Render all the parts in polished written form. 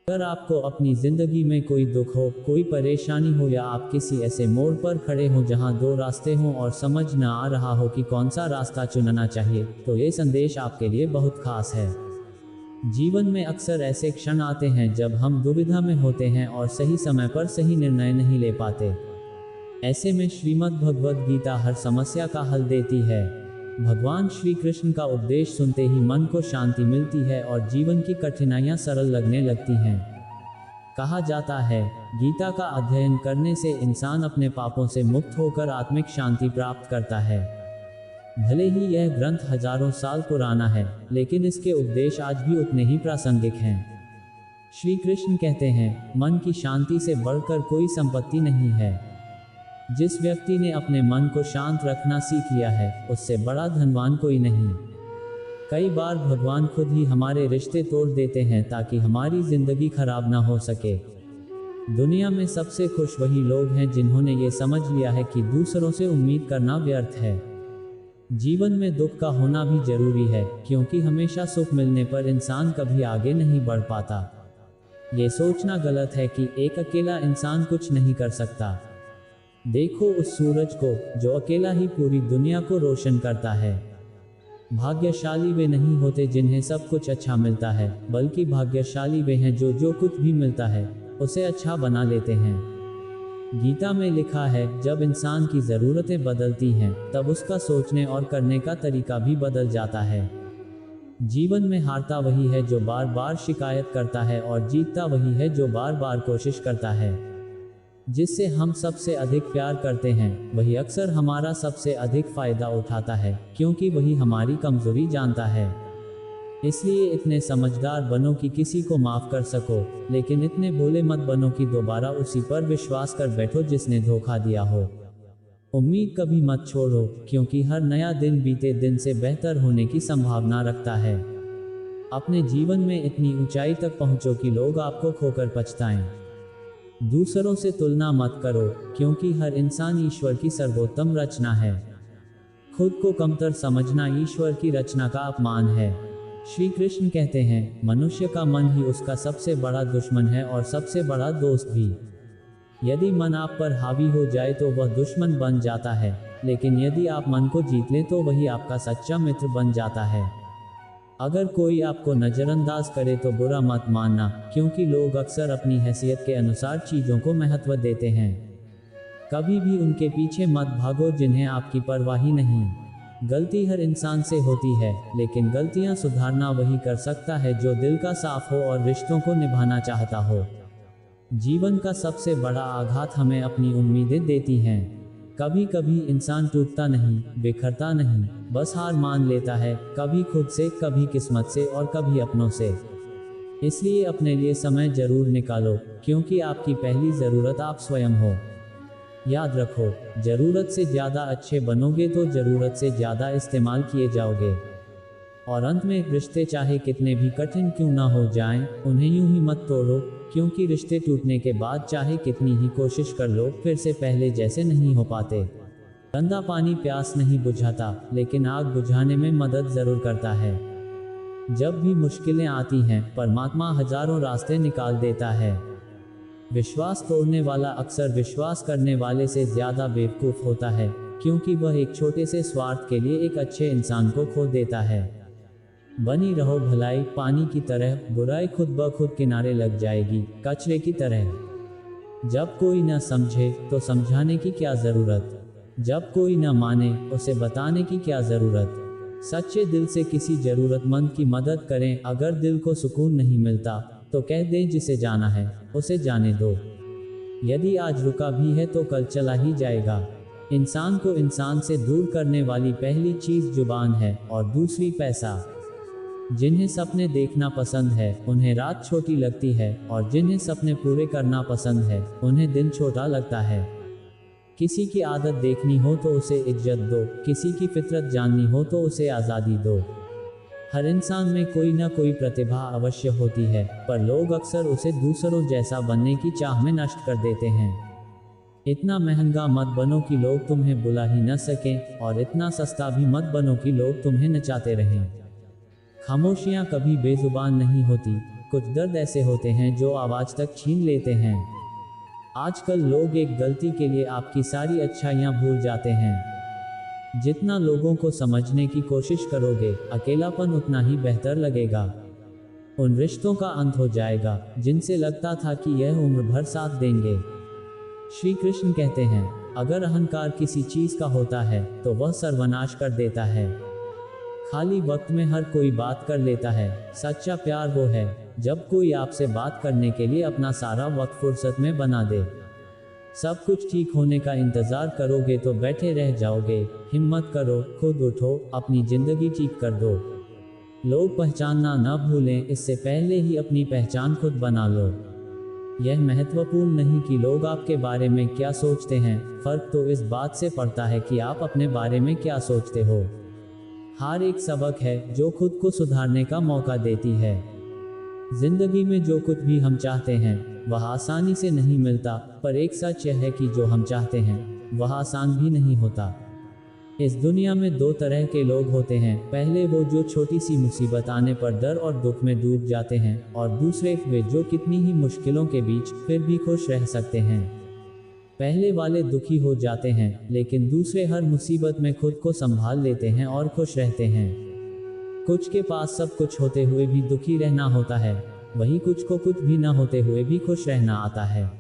अगर आपको अपनी ज़िंदगी में कोई दुख हो, कोई परेशानी हो या आप किसी ऐसे मोड़ पर खड़े हों जहां दो रास्ते हों और समझ न आ रहा हो कि कौन सा रास्ता चुनना चाहिए, तो ये संदेश आपके लिए बहुत खास है। जीवन में अक्सर ऐसे क्षण आते हैं जब हम दुविधा में होते हैं और सही समय पर सही निर्णय नहीं ले पाते। ऐसे में श्रीमद् भगवद गीता हर समस्या का हल देती है। भगवान श्री कृष्ण का उपदेश सुनते ही मन को शांति मिलती है और जीवन की कठिनाइयां सरल लगने लगती हैं। कहा जाता है, गीता का अध्ययन करने से इंसान अपने पापों से मुक्त होकर आत्मिक शांति प्राप्त करता है। भले ही यह ग्रंथ हजारों साल पुराना है, लेकिन इसके उपदेश आज भी उतने ही प्रासंगिक हैं। श्री कृष्ण कहते हैं, मन की शांति से बढ़कर कोई संपत्ति नहीं है। जिस व्यक्ति ने अपने मन को शांत रखना सीख लिया है, उससे बड़ा धनवान कोई नहीं। कई बार भगवान खुद ही हमारे रिश्ते तोड़ देते हैं ताकि हमारी जिंदगी खराब ना हो सके। दुनिया में सबसे खुश वही लोग हैं जिन्होंने ये समझ लिया है कि दूसरों से उम्मीद करना व्यर्थ है। जीवन में दुख का होना भी जरूरी है, क्योंकि हमेशा सुख मिलने पर इंसान कभी आगे नहीं बढ़ पाता। ये सोचना गलत है कि एक अकेला इंसान कुछ नहीं कर सकता। देखो उस सूरज को जो अकेला ही पूरी दुनिया को रोशन करता है। भाग्यशाली वे नहीं होते जिन्हें सब कुछ अच्छा मिलता है, बल्कि भाग्यशाली वे हैं जो कुछ भी मिलता है उसे अच्छा बना लेते हैं। गीता में लिखा है, जब इंसान की ज़रूरतें बदलती हैं, तब उसका सोचने और करने का तरीका भी बदल जाता है। जीवन में हारता वही है जो बार बार शिकायत करता है और जीतता वही है जो बार बार कोशिश करता है। जिससे हम सबसे अधिक प्यार करते हैं, वही अक्सर हमारा सबसे अधिक फायदा उठाता है, क्योंकि वही हमारी कमजोरी जानता है। इसलिए इतने समझदार बनो कि किसी को माफ कर सको, लेकिन इतने भोले मत बनो कि दोबारा उसी पर विश्वास कर बैठो जिसने धोखा दिया हो। उम्मीद कभी मत छोड़ो, क्योंकि हर नया दिन बीते दिन से बेहतर होने की संभावना रखता है। अपने जीवन में इतनी ऊंचाई तक पहुंचो कि लोग आपको खोकर पछताएं। दूसरों से तुलना मत करो, क्योंकि हर इंसान ईश्वर की सर्वोत्तम रचना है। खुद को कमतर समझना ईश्वर की रचना का अपमान है। श्री कृष्ण कहते हैं, मनुष्य का मन ही उसका सबसे बड़ा दुश्मन है और सबसे बड़ा दोस्त भी। यदि मन आप पर हावी हो जाए तो वह दुश्मन बन जाता है, लेकिन यदि आप मन को जीत लें तो वही आपका सच्चा मित्र बन जाता है। अगर कोई आपको नज़रअंदाज करे तो बुरा मत मानना, क्योंकि लोग अक्सर अपनी हैसियत के अनुसार चीज़ों को महत्व देते हैं। कभी भी उनके पीछे मत भागो जिन्हें आपकी परवाह ही नहीं। गलती हर इंसान से होती है, लेकिन गलतियां सुधारना वही कर सकता है जो दिल का साफ हो और रिश्तों को निभाना चाहता हो। जीवन का सबसे बड़ा आघात हमें अपनी उम्मीदें देती हैं। कभी कभी इंसान टूटता नहीं, बिखरता नहीं, बस हार मान लेता है, कभी खुद से, कभी किस्मत से और कभी अपनों से। इसलिए अपने लिए समय जरूर निकालो, क्योंकि आपकी पहली ज़रूरत आप स्वयं हो। याद रखो, ज़रूरत से ज़्यादा अच्छे बनोगे तो ज़रूरत से ज़्यादा इस्तेमाल किए जाओगे। और अंत में, रिश्ते चाहे कितने भी कठिन क्यों ना हो जाएं, उन्हें यूं ही मत तोड़ो, क्योंकि रिश्ते टूटने के बाद चाहे कितनी ही कोशिश कर लो, फिर से पहले जैसे नहीं हो पाते। गंदा पानी प्यास नहीं बुझाता, लेकिन आग बुझाने में मदद ज़रूर करता है। जब भी मुश्किलें आती हैं, परमात्मा हजारों रास्ते निकाल देता है। विश्वास तोड़ने वाला अक्सर विश्वास करने वाले से ज़्यादा बेवकूफ़ होता है, क्योंकि वह एक छोटे से स्वार्थ के लिए एक अच्छे इंसान को खो देता है। बनी रहो भलाई पानी की तरह, बुराई खुद ब खुद किनारे लग जाएगी, कचरे की तरह। जब कोई न समझे तो समझाने की क्या ज़रूरत, जब कोई न माने उसे बताने की क्या ज़रूरत। सच्चे दिल से किसी ज़रूरतमंद की मदद करें। अगर दिल को सुकून नहीं मिलता तो कह दें जिसे जाना है उसे जाने दो। यदि आज रुका भी है तो कल चला ही जाएगा। इंसान को इंसान से दूर करने वाली पहली चीज़ जुबान है और दूसरी पैसा। जिन्हें सपने देखना पसंद है उन्हें रात छोटी लगती है, और जिन्हें सपने पूरे करना पसंद है उन्हें दिन छोटा लगता है। किसी की आदत देखनी हो तो उसे इज्जत दो, किसी की फितरत जाननी हो तो उसे आज़ादी दो। हर इंसान में कोई ना कोई प्रतिभा अवश्य होती है, पर लोग अक्सर उसे दूसरों जैसा बनने की चाह में नष्ट कर देते हैं। इतना महंगा मत बनो कि लोग तुम्हें बुला ही न सकें, और इतना सस्ता भी मत बनो कि लोग तुम्हें नचाते रहें। खामोशियाँ कभी बेजुबान नहीं होती, कुछ दर्द ऐसे होते हैं जो आवाज तक छीन लेते हैं। आजकल लोग एक गलती के लिए आपकी सारी अच्छाइयाँ भूल जाते हैं। जितना लोगों को समझने की कोशिश करोगे, अकेलापन उतना ही बेहतर लगेगा। उन रिश्तों का अंत हो जाएगा जिनसे लगता था कि यह उम्र भर साथ देंगे। श्री कृष्ण कहते हैं, अगर अहंकार किसी चीज का होता है तो वह सर्वनाश कर देता है। खाली वक्त में हर कोई बात कर लेता है। सच्चा प्यार वो है जब कोई आपसे बात करने के लिए अपना सारा वक्त फुर्सत में बना दे। सब कुछ ठीक होने का इंतजार करोगे तो बैठे रह जाओगे। हिम्मत करो, खुद उठो, अपनी जिंदगी ठीक कर दो। लोग पहचानना न भूलें, इससे पहले ही अपनी पहचान खुद बना लो। यह महत्वपूर्ण नहीं कि लोग आपके बारे में क्या सोचते हैं, फर्क तो इस बात से पड़ता है कि आप अपने बारे में क्या सोचते हो। हर एक सबक है जो खुद को सुधारने का मौका देती है। जिंदगी में जो कुछ भी हम चाहते हैं वह आसानी से नहीं मिलता, पर एक सच यह है कि जो हम चाहते हैं वह आसान भी नहीं होता। इस दुनिया में दो तरह के लोग होते हैं। पहले वो जो छोटी सी मुसीबत आने पर डर और दुख में डूब जाते हैं, और दूसरे वे जो कितनी ही मुश्किलों के बीच फिर भी खुश रह सकते हैं। पहले वाले दुखी हो जाते हैं, लेकिन दूसरे हर मुसीबत में खुद को संभाल लेते हैं और खुश रहते हैं। कुछ के पास सब कुछ होते हुए भी दुखी रहना होता है, वहीं कुछ को कुछ भी न होते हुए भी खुश रहना आता है।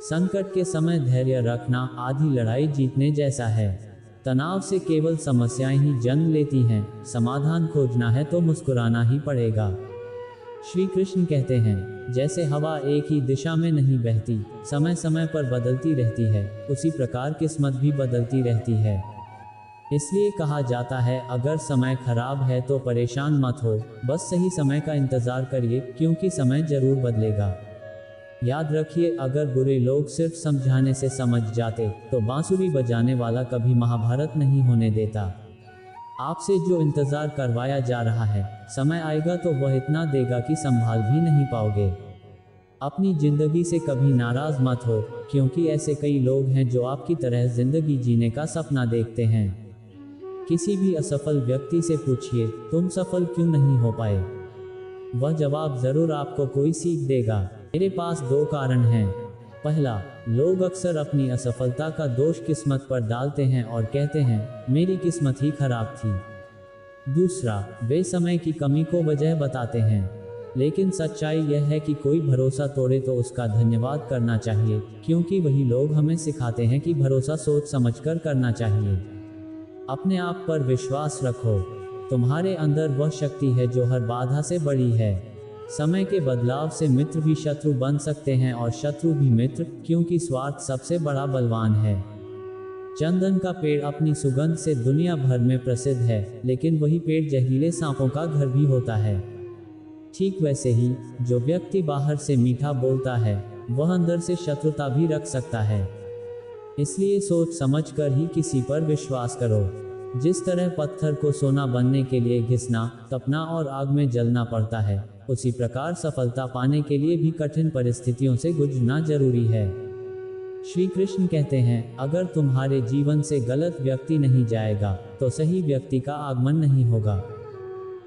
संकट के समय धैर्य रखना आधी लड़ाई जीतने जैसा है। तनाव से केवल समस्याएं ही जन्म लेती हैं। समाधान खोजना है तो मुस्कुराना ही पड़ेगा। श्री कृष्ण कहते हैं, जैसे हवा एक ही दिशा में नहीं बहती, समय समय पर बदलती रहती है, उसी प्रकार किस्मत भी बदलती रहती है। इसलिए कहा जाता है, अगर समय खराब है तो परेशान मत हो, बस सही समय का इंतजार करिए, क्योंकि समय जरूर बदलेगा। याद रखिए, अगर बुरे लोग सिर्फ समझाने से समझ जाते तो बांसुरी बजाने वाला कभी महाभारत नहीं होने देता। आपसे जो इंतजार करवाया जा रहा है, समय आएगा तो वह इतना देगा कि संभाल भी नहीं पाओगे। अपनी जिंदगी से कभी नाराज मत हो, क्योंकि ऐसे कई लोग हैं जो आपकी तरह जिंदगी जीने का सपना देखते हैं। किसी भी असफल व्यक्ति से पूछिए, तुम सफल क्यों नहीं हो पाए? वह जवाब जरूर आपको कोई सीख देगा। मेरे पास दो कारण हैं। पहला, लोग अक्सर अपनी असफलता का दोष किस्मत पर डालते हैं और कहते हैं, मेरी किस्मत ही खराब थी। दूसरा, वे समय की कमी को वजह बताते हैं। लेकिन सच्चाई यह है कि कोई भरोसा तोड़े तो उसका धन्यवाद करना चाहिए, क्योंकि वही लोग हमें सिखाते हैं कि भरोसा सोच समझकर करना चाहिए। अपने आप पर विश्वास रखो। तुम्हारे अंदर वह शक्ति है जो हर बाधा से बड़ी है। समय के बदलाव से मित्र भी शत्रु बन सकते हैं और शत्रु भी मित्र, क्योंकि स्वार्थ सबसे बड़ा बलवान है। चंदन का पेड़ अपनी सुगंध से दुनिया भर में प्रसिद्ध है, लेकिन वही पेड़ जहरीले सांपों का घर भी होता है। ठीक वैसे ही, जो व्यक्ति बाहर से मीठा बोलता है वह अंदर से शत्रुता भी रख सकता है। इसलिए सोच समझकर ही किसी पर विश्वास करो। जिस तरह पत्थर को सोना बनने के लिए घिसना, तपना और आग में जलना पड़ता है, उसी प्रकार सफलता पाने के लिए भी कठिन परिस्थितियों से गुजरना जरूरी है। श्री कृष्ण कहते हैं, अगर तुम्हारे जीवन से गलत व्यक्ति नहीं जाएगा तो सही व्यक्ति का आगमन नहीं होगा।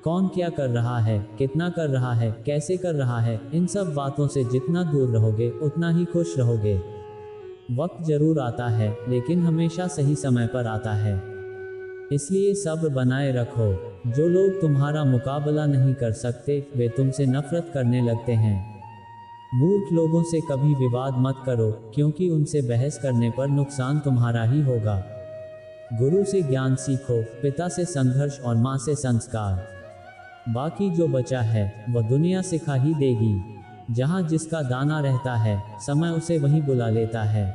कौन क्या कर रहा है, कितना कर रहा है, कैसे कर रहा है, इन सब बातों से जितना दूर रहोगे उतना ही खुश रहोगे। वक्त जरूर आता है, लेकिन हमेशा सही समय पर आता है। इसलिए सब्र बनाए रखो। जो लोग तुम्हारा मुकाबला नहीं कर सकते वे तुमसे नफरत करने लगते हैं। मूर्ख लोगों से कभी विवाद मत करो, क्योंकि उनसे बहस करने पर नुकसान तुम्हारा ही होगा। गुरु से ज्ञान सीखो, पिता से संघर्ष और माँ से संस्कार। बाकी जो बचा है वह दुनिया सिखा ही देगी। जहाँ जिसका दाना रहता है, समय उसे वहीं बुला लेता है।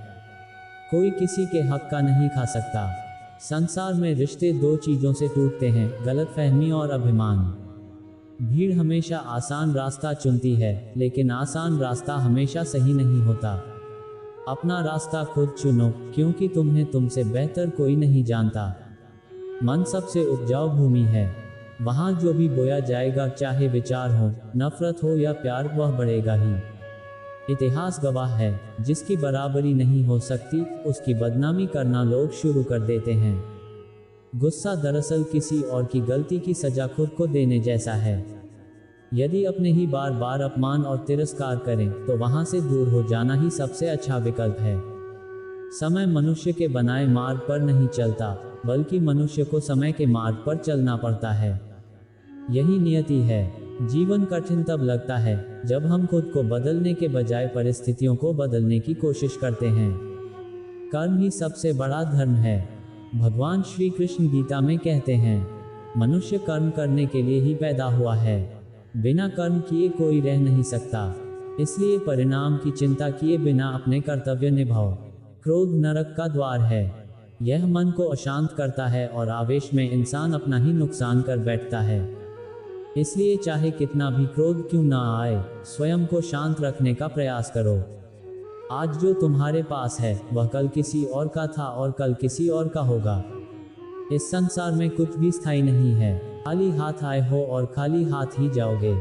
कोई किसी के हक का नहीं खा सकता। संसार में रिश्ते दो चीजों से टूटते हैं, गलतफहमी और अभिमान। भीड़ हमेशा आसान रास्ता चुनती है, लेकिन आसान रास्ता हमेशा सही नहीं होता। अपना रास्ता खुद चुनो, क्योंकि तुम्हें तुमसे बेहतर कोई नहीं जानता। मन सबसे उपजाऊ भूमि है। वहाँ जो भी बोया जाएगा, चाहे विचार हो, नफरत हो या प्यार, वह बढ़ेगा ही। इतिहास गवाह है, जिसकी बराबरी नहीं हो सकती उसकी बदनामी करना लोग शुरू कर देते हैं। गुस्सा दरअसल किसी और की गलती की सजा खुद को देने जैसा है। यदि अपने ही बार बार अपमान और तिरस्कार करें तो वहां से दूर हो जाना ही सबसे अच्छा विकल्प है। समय मनुष्य के बनाए मार्ग पर नहीं चलता, बल्कि मनुष्य को समय के मार्ग पर चलना पड़ता है। यही नियति है। जीवन कठिन तब लगता है जब हम खुद को बदलने के बजाय परिस्थितियों को बदलने की कोशिश करते हैं। कर्म ही सबसे बड़ा धर्म है। भगवान श्री कृष्ण गीता में कहते हैं, मनुष्य कर्म करने के लिए ही पैदा हुआ है, बिना कर्म किए कोई रह नहीं सकता। इसलिए परिणाम की चिंता किए बिना अपने कर्तव्य निभाओ। क्रोध नरक का द्वार है। यह मन को अशांत करता है और आवेश में इंसान अपना ही नुकसान कर बैठता है। इसलिए चाहे कितना भी क्रोध क्यों ना आए, स्वयं को शांत रखने का प्रयास करो। आज जो तुम्हारे पास है वह कल किसी और का था और कल किसी और का होगा। इस संसार में कुछ भी स्थायी नहीं है। खाली हाथ आए हो और खाली हाथ ही जाओगे।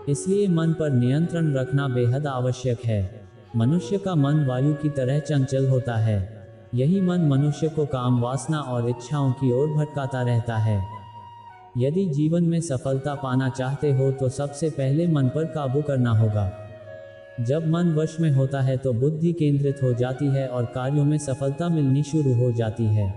इसलिए मन पर नियंत्रण रखना बेहद आवश्यक है। मनुष्य का मन वायु की तरह चंचल होता है। यही मन मनुष्य को काम वासना और इच्छाओं की ओर भटकाता रहता है। यदि जीवन में सफलता पाना चाहते हो तो सबसे पहले मन पर काबू करना होगा। जब मन वश में होता है तो बुद्धि केंद्रित हो जाती है और कार्यों में सफलता मिलनी शुरू हो जाती है।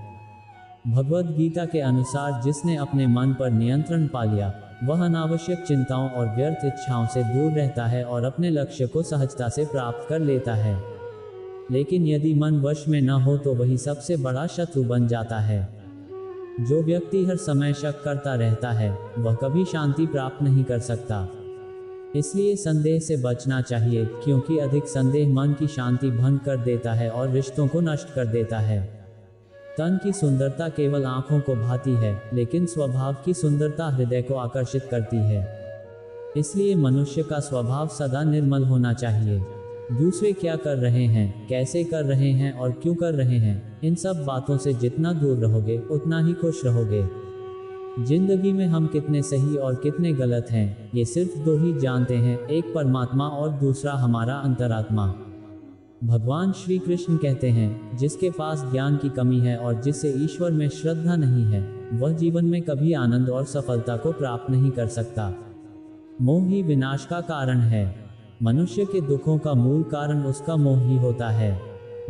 भगवद गीता के अनुसार जिसने अपने मन पर नियंत्रण पा लिया वह अनावश्यक चिंताओं और व्यर्थ इच्छाओं से दूर रहता है और अपने लक्ष्य को सहजता से प्राप्त कर लेता है। लेकिन यदि मन वश में न हो तो वही सबसे बड़ा शत्रु बन जाता है। जो व्यक्ति हर समय शक करता रहता है वह कभी शांति प्राप्त नहीं कर सकता। इसलिए संदेह से बचना चाहिए, क्योंकि अधिक संदेह मन की शांति भंग कर देता है और रिश्तों को नष्ट कर देता है। तन की सुंदरता केवल आंखों को भाती है, लेकिन स्वभाव की सुंदरता हृदय को आकर्षित करती है। इसलिए मनुष्य का स्वभाव सदा निर्मल होना चाहिए। दूसरे क्या कर रहे हैं, कैसे कर रहे हैं और क्यों कर रहे हैं, इन सब बातों से जितना दूर रहोगे उतना ही खुश रहोगे। जिंदगी में हम कितने सही और कितने गलत हैं, ये सिर्फ दो ही जानते हैं, एक परमात्मा और दूसरा हमारा अंतरात्मा। भगवान श्री कृष्ण कहते हैं, जिसके पास ज्ञान की कमी है और जिसे ईश्वर में श्रद्धा नहीं है, वह जीवन में कभी आनंद और सफलता को प्राप्त नहीं कर सकता। मोह ही विनाश का कारण है। मनुष्य के दुखों का मूल कारण उसका मोह ही होता है।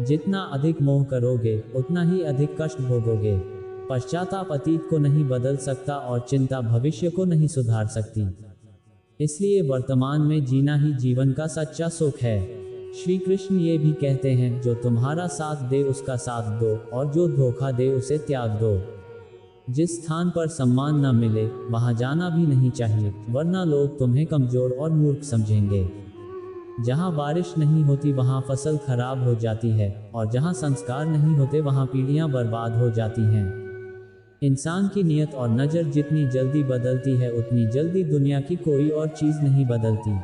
जितना अधिक मोह करोगे उतना ही अधिक कष्ट भोगोगे। पश्चाताप अतीत को नहीं बदल सकता और चिंता भविष्य को नहीं सुधार सकती। इसलिए वर्तमान में जीना ही जीवन का सच्चा सुख है। श्री कृष्ण ये भी कहते हैं, जो तुम्हारा साथ दे उसका साथ दो और जो धोखा दे उसे त्याग दो। जिस स्थान पर सम्मान न मिले वहां जाना भी नहीं चाहिए, वरना लोग तुम्हें कमजोर और मूर्ख समझेंगे। जहां बारिश नहीं होती वहां फसल खराब हो जाती है और जहां संस्कार नहीं होते वहां पीढ़ियां बर्बाद हो जाती हैं। इंसान की नीयत और नज़र जितनी जल्दी बदलती है उतनी जल्दी दुनिया की कोई और चीज़ नहीं बदलती।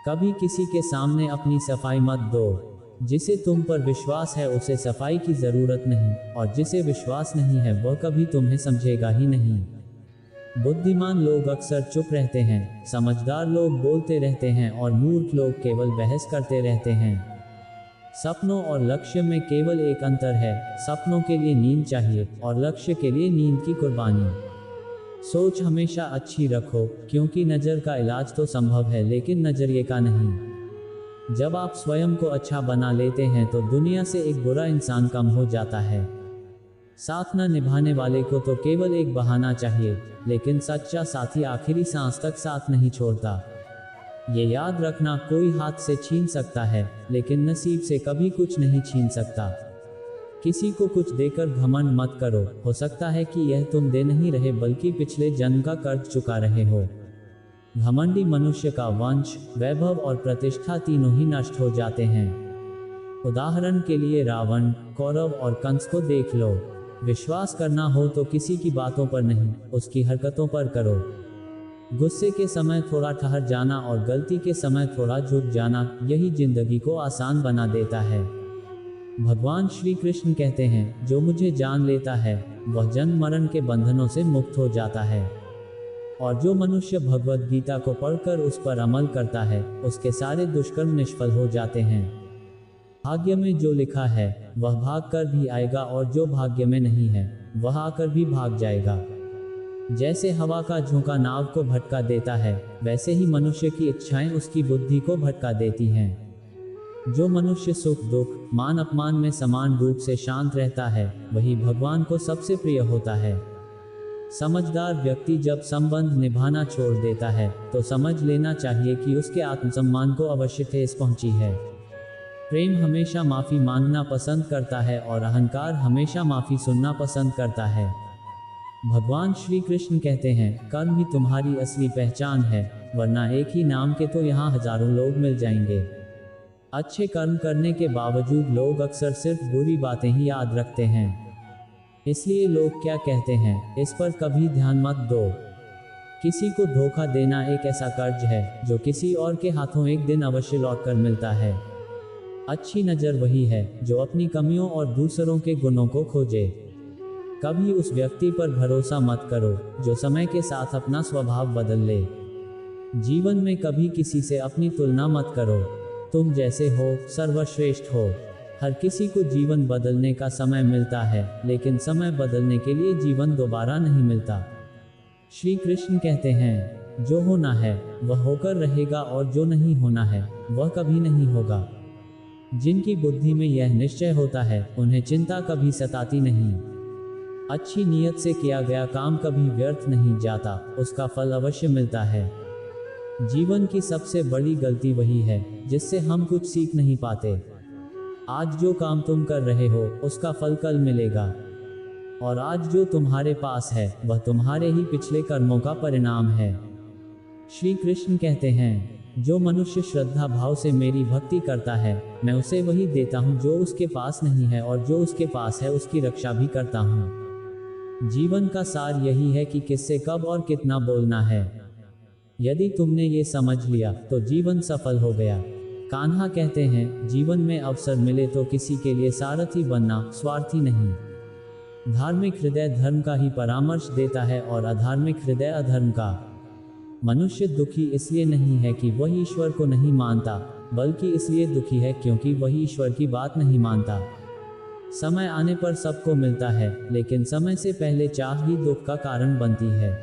कभी किसी के सामने अपनी सफाई मत दो। जिसे तुम पर विश्वास है उसे सफाई की ज़रूरत नहीं, और जिसे विश्वास नहीं है वह कभी तुम्हें समझेगा ही नहीं। बुद्धिमान लोग अक्सर चुप रहते हैं, समझदार लोग बोलते रहते हैं और मूर्ख लोग केवल बहस करते रहते हैं। सपनों और लक्ष्य में केवल एक अंतर है, सपनों के लिए नींद चाहिए और लक्ष्य के लिए नींद की कुर्बानी। सोच हमेशा अच्छी रखो, क्योंकि नज़र का इलाज तो संभव है लेकिन नज़रिए का नहीं। जब आप स्वयं को अच्छा बना लेते हैं तो दुनिया से एक बुरा इंसान कम हो जाता है। साथ न निभाने वाले को तो केवल एक बहाना चाहिए, लेकिन सच्चा साथी आखिरी सांस तक साथ नहीं छोड़ता। ये याद रखना, कोई हाथ से छीन सकता है लेकिन नसीब से कभी कुछ नहीं छीन सकता। किसी को कुछ देकर घमंड मत करो, हो सकता है कि यह तुम दे नहीं रहे बल्कि पिछले जन्म का कर्ज चुका रहे हो। घमंडी मनुष्य का वंश, वैभव और प्रतिष्ठा तीनों ही नष्ट हो जाते हैं। उदाहरण के लिए रावण, कौरव और कंस को देख लो। विश्वास करना हो तो किसी की बातों पर नहीं, उसकी हरकतों पर करो। गुस्से के समय थोड़ा ठहर जाना और गलती के समय थोड़ा झुक जाना, यही जिंदगी को आसान बना देता है। भगवान श्री कृष्ण कहते हैं, जो मुझे जान लेता है वह जन्म मरण के बंधनों से मुक्त हो जाता है, और जो मनुष्य भगवद गीता को पढ़कर उस पर अमल करता है उसके सारे दुष्कर्म निष्फल हो जाते हैं। भाग्य में जो लिखा है वह भाग कर भी आएगा और जो भाग्य में नहीं है वह आकर भी भाग जाएगा। जैसे हवा का झोंका नाव को भटका देता है, वैसे ही मनुष्य की इच्छाएं उसकी बुद्धि को भटका देती हैं। जो मनुष्य सुख दुख मान अपमान में समान रूप से शांत रहता है, वही भगवान को सबसे प्रिय होता है। समझदार व्यक्ति जब संबंध निभाना छोड़ देता है, तो समझ लेना चाहिए कि उसके आत्मसम्मान को अवश्य ठेस पहुंची है। प्रेम हमेशा माफी मांगना पसंद करता है और अहंकार हमेशा माफी सुनना पसंद करता है। भगवान श्री कृष्ण कहते हैं, कर्म ही तुम्हारी असली पहचान है, वरना एक ही नाम के तो यहाँ हजारों लोग मिल जाएंगे। अच्छे कर्म करने के बावजूद लोग अक्सर सिर्फ बुरी बातें ही याद रखते हैं। इसलिए लोग क्या कहते हैं, इस पर कभी ध्यान मत दो। किसी को धोखा देना एक ऐसा कर्ज है जो किसी और के हाथों एक दिन अवश्य लौटकर मिलता है। अच्छी नज़र वही है जो अपनी कमियों और दूसरों के गुणों को खोजे। कभी उस व्यक्ति पर भरोसा मत करो जो समय के साथ अपना स्वभाव बदल ले। जीवन में कभी किसी से अपनी तुलना मत करो। तुम जैसे हो सर्वश्रेष्ठ हो। हर किसी को जीवन बदलने का समय मिलता है, लेकिन समय बदलने के लिए जीवन दोबारा नहीं मिलता। श्री कृष्ण कहते हैं, जो होना है वह होकर रहेगा और जो नहीं होना है वह कभी नहीं होगा। जिनकी बुद्धि में यह निश्चय होता है, उन्हें चिंता कभी सताती नहीं। अच्छी नीयत से किया गया काम कभी व्यर्थ नहीं जाता, उसका फल अवश्य मिलता है। जीवन की सबसे बड़ी गलती वही है जिससे हम कुछ सीख नहीं पाते। आज जो काम तुम कर रहे हो उसका फल कल मिलेगा, और आज जो तुम्हारे पास है वह तुम्हारे ही पिछले कर्मों का परिणाम है। श्री कृष्ण कहते हैं, जो मनुष्य श्रद्धा भाव से मेरी भक्ति करता है, मैं उसे वही देता हूँ जो उसके पास नहीं है, और जो उसके पास है उसकी रक्षा भी करता हूँ। जीवन का सार यही है कि किससे कब और कितना बोलना है। यदि तुमने ये समझ लिया तो जीवन सफल हो गया। कान्हा कहते हैं, जीवन में अवसर मिले तो किसी के लिए सारथी बनना, स्वार्थी नहीं। धार्मिक हृदय धर्म का ही परामर्श देता है और अधार्मिक हृदय अधर्म का। मनुष्य दुखी इसलिए नहीं है कि वह ईश्वर को नहीं मानता, बल्कि इसलिए दुखी है क्योंकि वह ईश्वर की बात नहीं मानता। समय आने पर सबको मिलता है, लेकिन समय से पहले चाह ही दुख का कारण बनती है।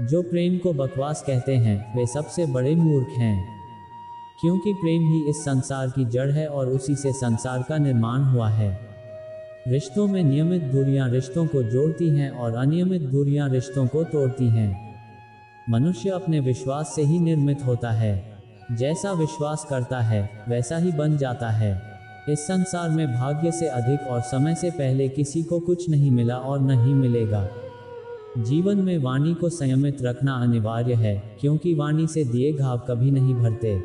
जो प्रेम को बकवास कहते हैं, वे सबसे बड़े मूर्ख हैं, क्योंकि प्रेम ही इस संसार की जड़ है और उसी से संसार का निर्माण हुआ है। रिश्तों में नियमित दूरियां रिश्तों को जोड़ती हैं और अनियमित दूरियां रिश्तों को तोड़ती हैं। मनुष्य अपने विश्वास से ही निर्मित होता है। जैसा विश्वास करता है वैसा ही बन जाता है। इस संसार में भाग्य से अधिक और समय से पहले किसी को कुछ नहीं मिला और नहीं मिलेगा। जीवन में वाणी को संयमित रखना अनिवार्य है, क्योंकि वाणी से दिए घाव कभी नहीं भरते।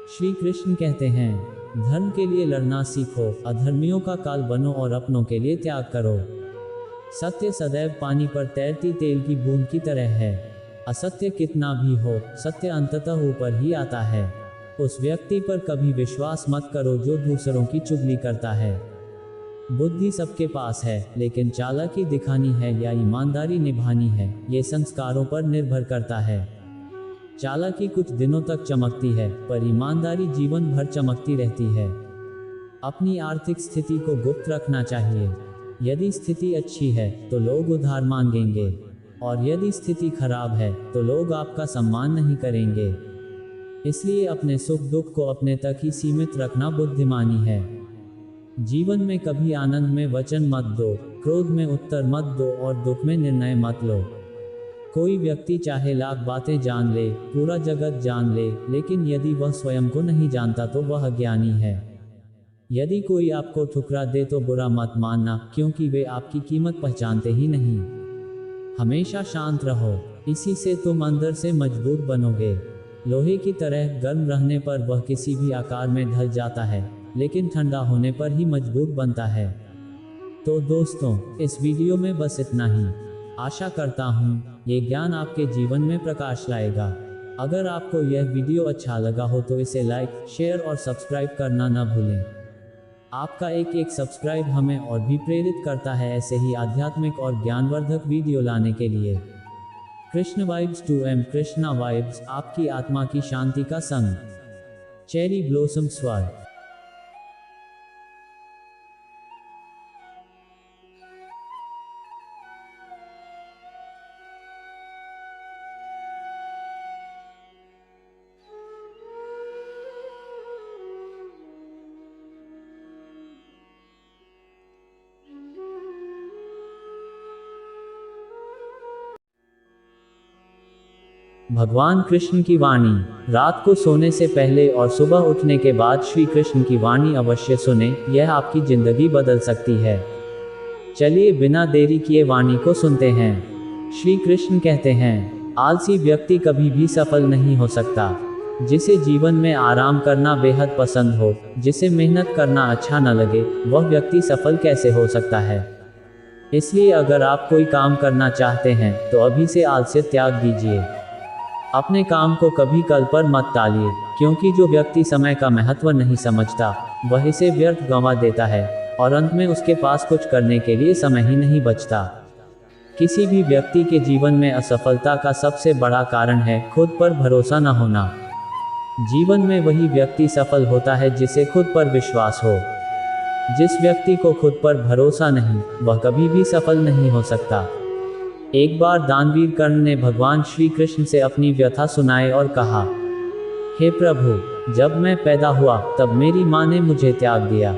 श्री कृष्ण कहते हैं, धर्म के लिए लड़ना सीखो, अधर्मियों का काल बनो और अपनों के लिए त्याग करो। सत्य सदैव पानी पर तैरती तेल की बूंद की तरह है। असत्य कितना भी हो, सत्य अंततः ऊपर ही आता है। उस व्यक्ति पर कभी विश्वास मत करो जो दूसरों की चुगली करता है। बुद्धि सबके पास है, लेकिन चालाकी दिखानी है या ईमानदारी निभानी है, ये संस्कारों पर निर्भर करता है। चालाकी कुछ दिनों तक चमकती है, पर ईमानदारी जीवन भर चमकती रहती है। अपनी आर्थिक स्थिति को गुप्त रखना चाहिए। यदि स्थिति अच्छी है तो लोग उधार मांगेंगे, और यदि स्थिति खराब है तो लोग आपका सम्मान नहीं करेंगे। इसलिए अपने सुख दुख को अपने तक ही सीमित रखना बुद्धिमानी है। जीवन में कभी आनंद में वचन मत दो, क्रोध में उत्तर मत दो और दुख में निर्णय मत लो। कोई व्यक्ति चाहे लाख बातें जान ले, पूरा जगत जान ले, लेकिन यदि वह स्वयं को नहीं जानता तो वह अज्ञानी है। यदि कोई आपको ठुकरा दे तो बुरा मत मानना, क्योंकि वे आपकी कीमत पहचानते ही नहीं। हमेशा शांत रहो, इसी से तुम अंदर से मजबूत बनोगे। लोहे की तरह गर्म रहने पर वह किसी भी आकार में ढल जाता है, लेकिन ठंडा होने पर ही मजबूत बनता है। तो दोस्तों, इस वीडियो में बस इतना ही। आशा करता हूँ ये ज्ञान आपके जीवन में प्रकाश लाएगा। अगर आपको यह वीडियो अच्छा लगा हो तो इसे लाइक, शेयर और सब्सक्राइब करना न भूलें। आपका एक एक सब्सक्राइब हमें और भी प्रेरित करता है ऐसे ही आध्यात्मिक और ज्ञानवर्धक वीडियो लाने के लिए। Krishna vibes 2M Krishna vibes, आपकी आत्मा की शांति का संग। चेरी ब्लॉसम स्वर। भगवान कृष्ण की वाणी। रात को सोने से पहले और सुबह उठने के बाद श्री कृष्ण की वाणी अवश्य सुने, यह आपकी जिंदगी बदल सकती है। चलिए बिना देरी किए वाणी को सुनते हैं। श्री कृष्ण कहते हैं, आलसी व्यक्ति कभी भी सफल नहीं हो सकता। जिसे जीवन में आराम करना बेहद पसंद हो, जिसे मेहनत करना अच्छा न लगे, वह व्यक्ति सफल कैसे हो सकता है। इसलिए अगर आप कोई काम करना चाहते हैं तो अभी से आलस्य त्याग दीजिए। अपने काम को कभी कल पर मत टालिए, क्योंकि जो व्यक्ति समय का महत्व नहीं समझता वह इसे व्यर्थ गंवा देता है और अंत में उसके पास कुछ करने के लिए समय ही नहीं बचता। किसी भी व्यक्ति के जीवन में असफलता का सबसे बड़ा कारण है खुद पर भरोसा न होना। जीवन में वही व्यक्ति सफल होता है जिसे खुद पर विश्वास हो। जिस व्यक्ति को खुद पर भरोसा नहीं, वह कभी भी सफल नहीं हो सकता। एक बार दानवीर कर्ण ने भगवान श्री कृष्ण से अपनी व्यथा सुनाई और कहा, हे प्रभु, जब मैं पैदा हुआ तब मेरी माँ ने मुझे त्याग दिया।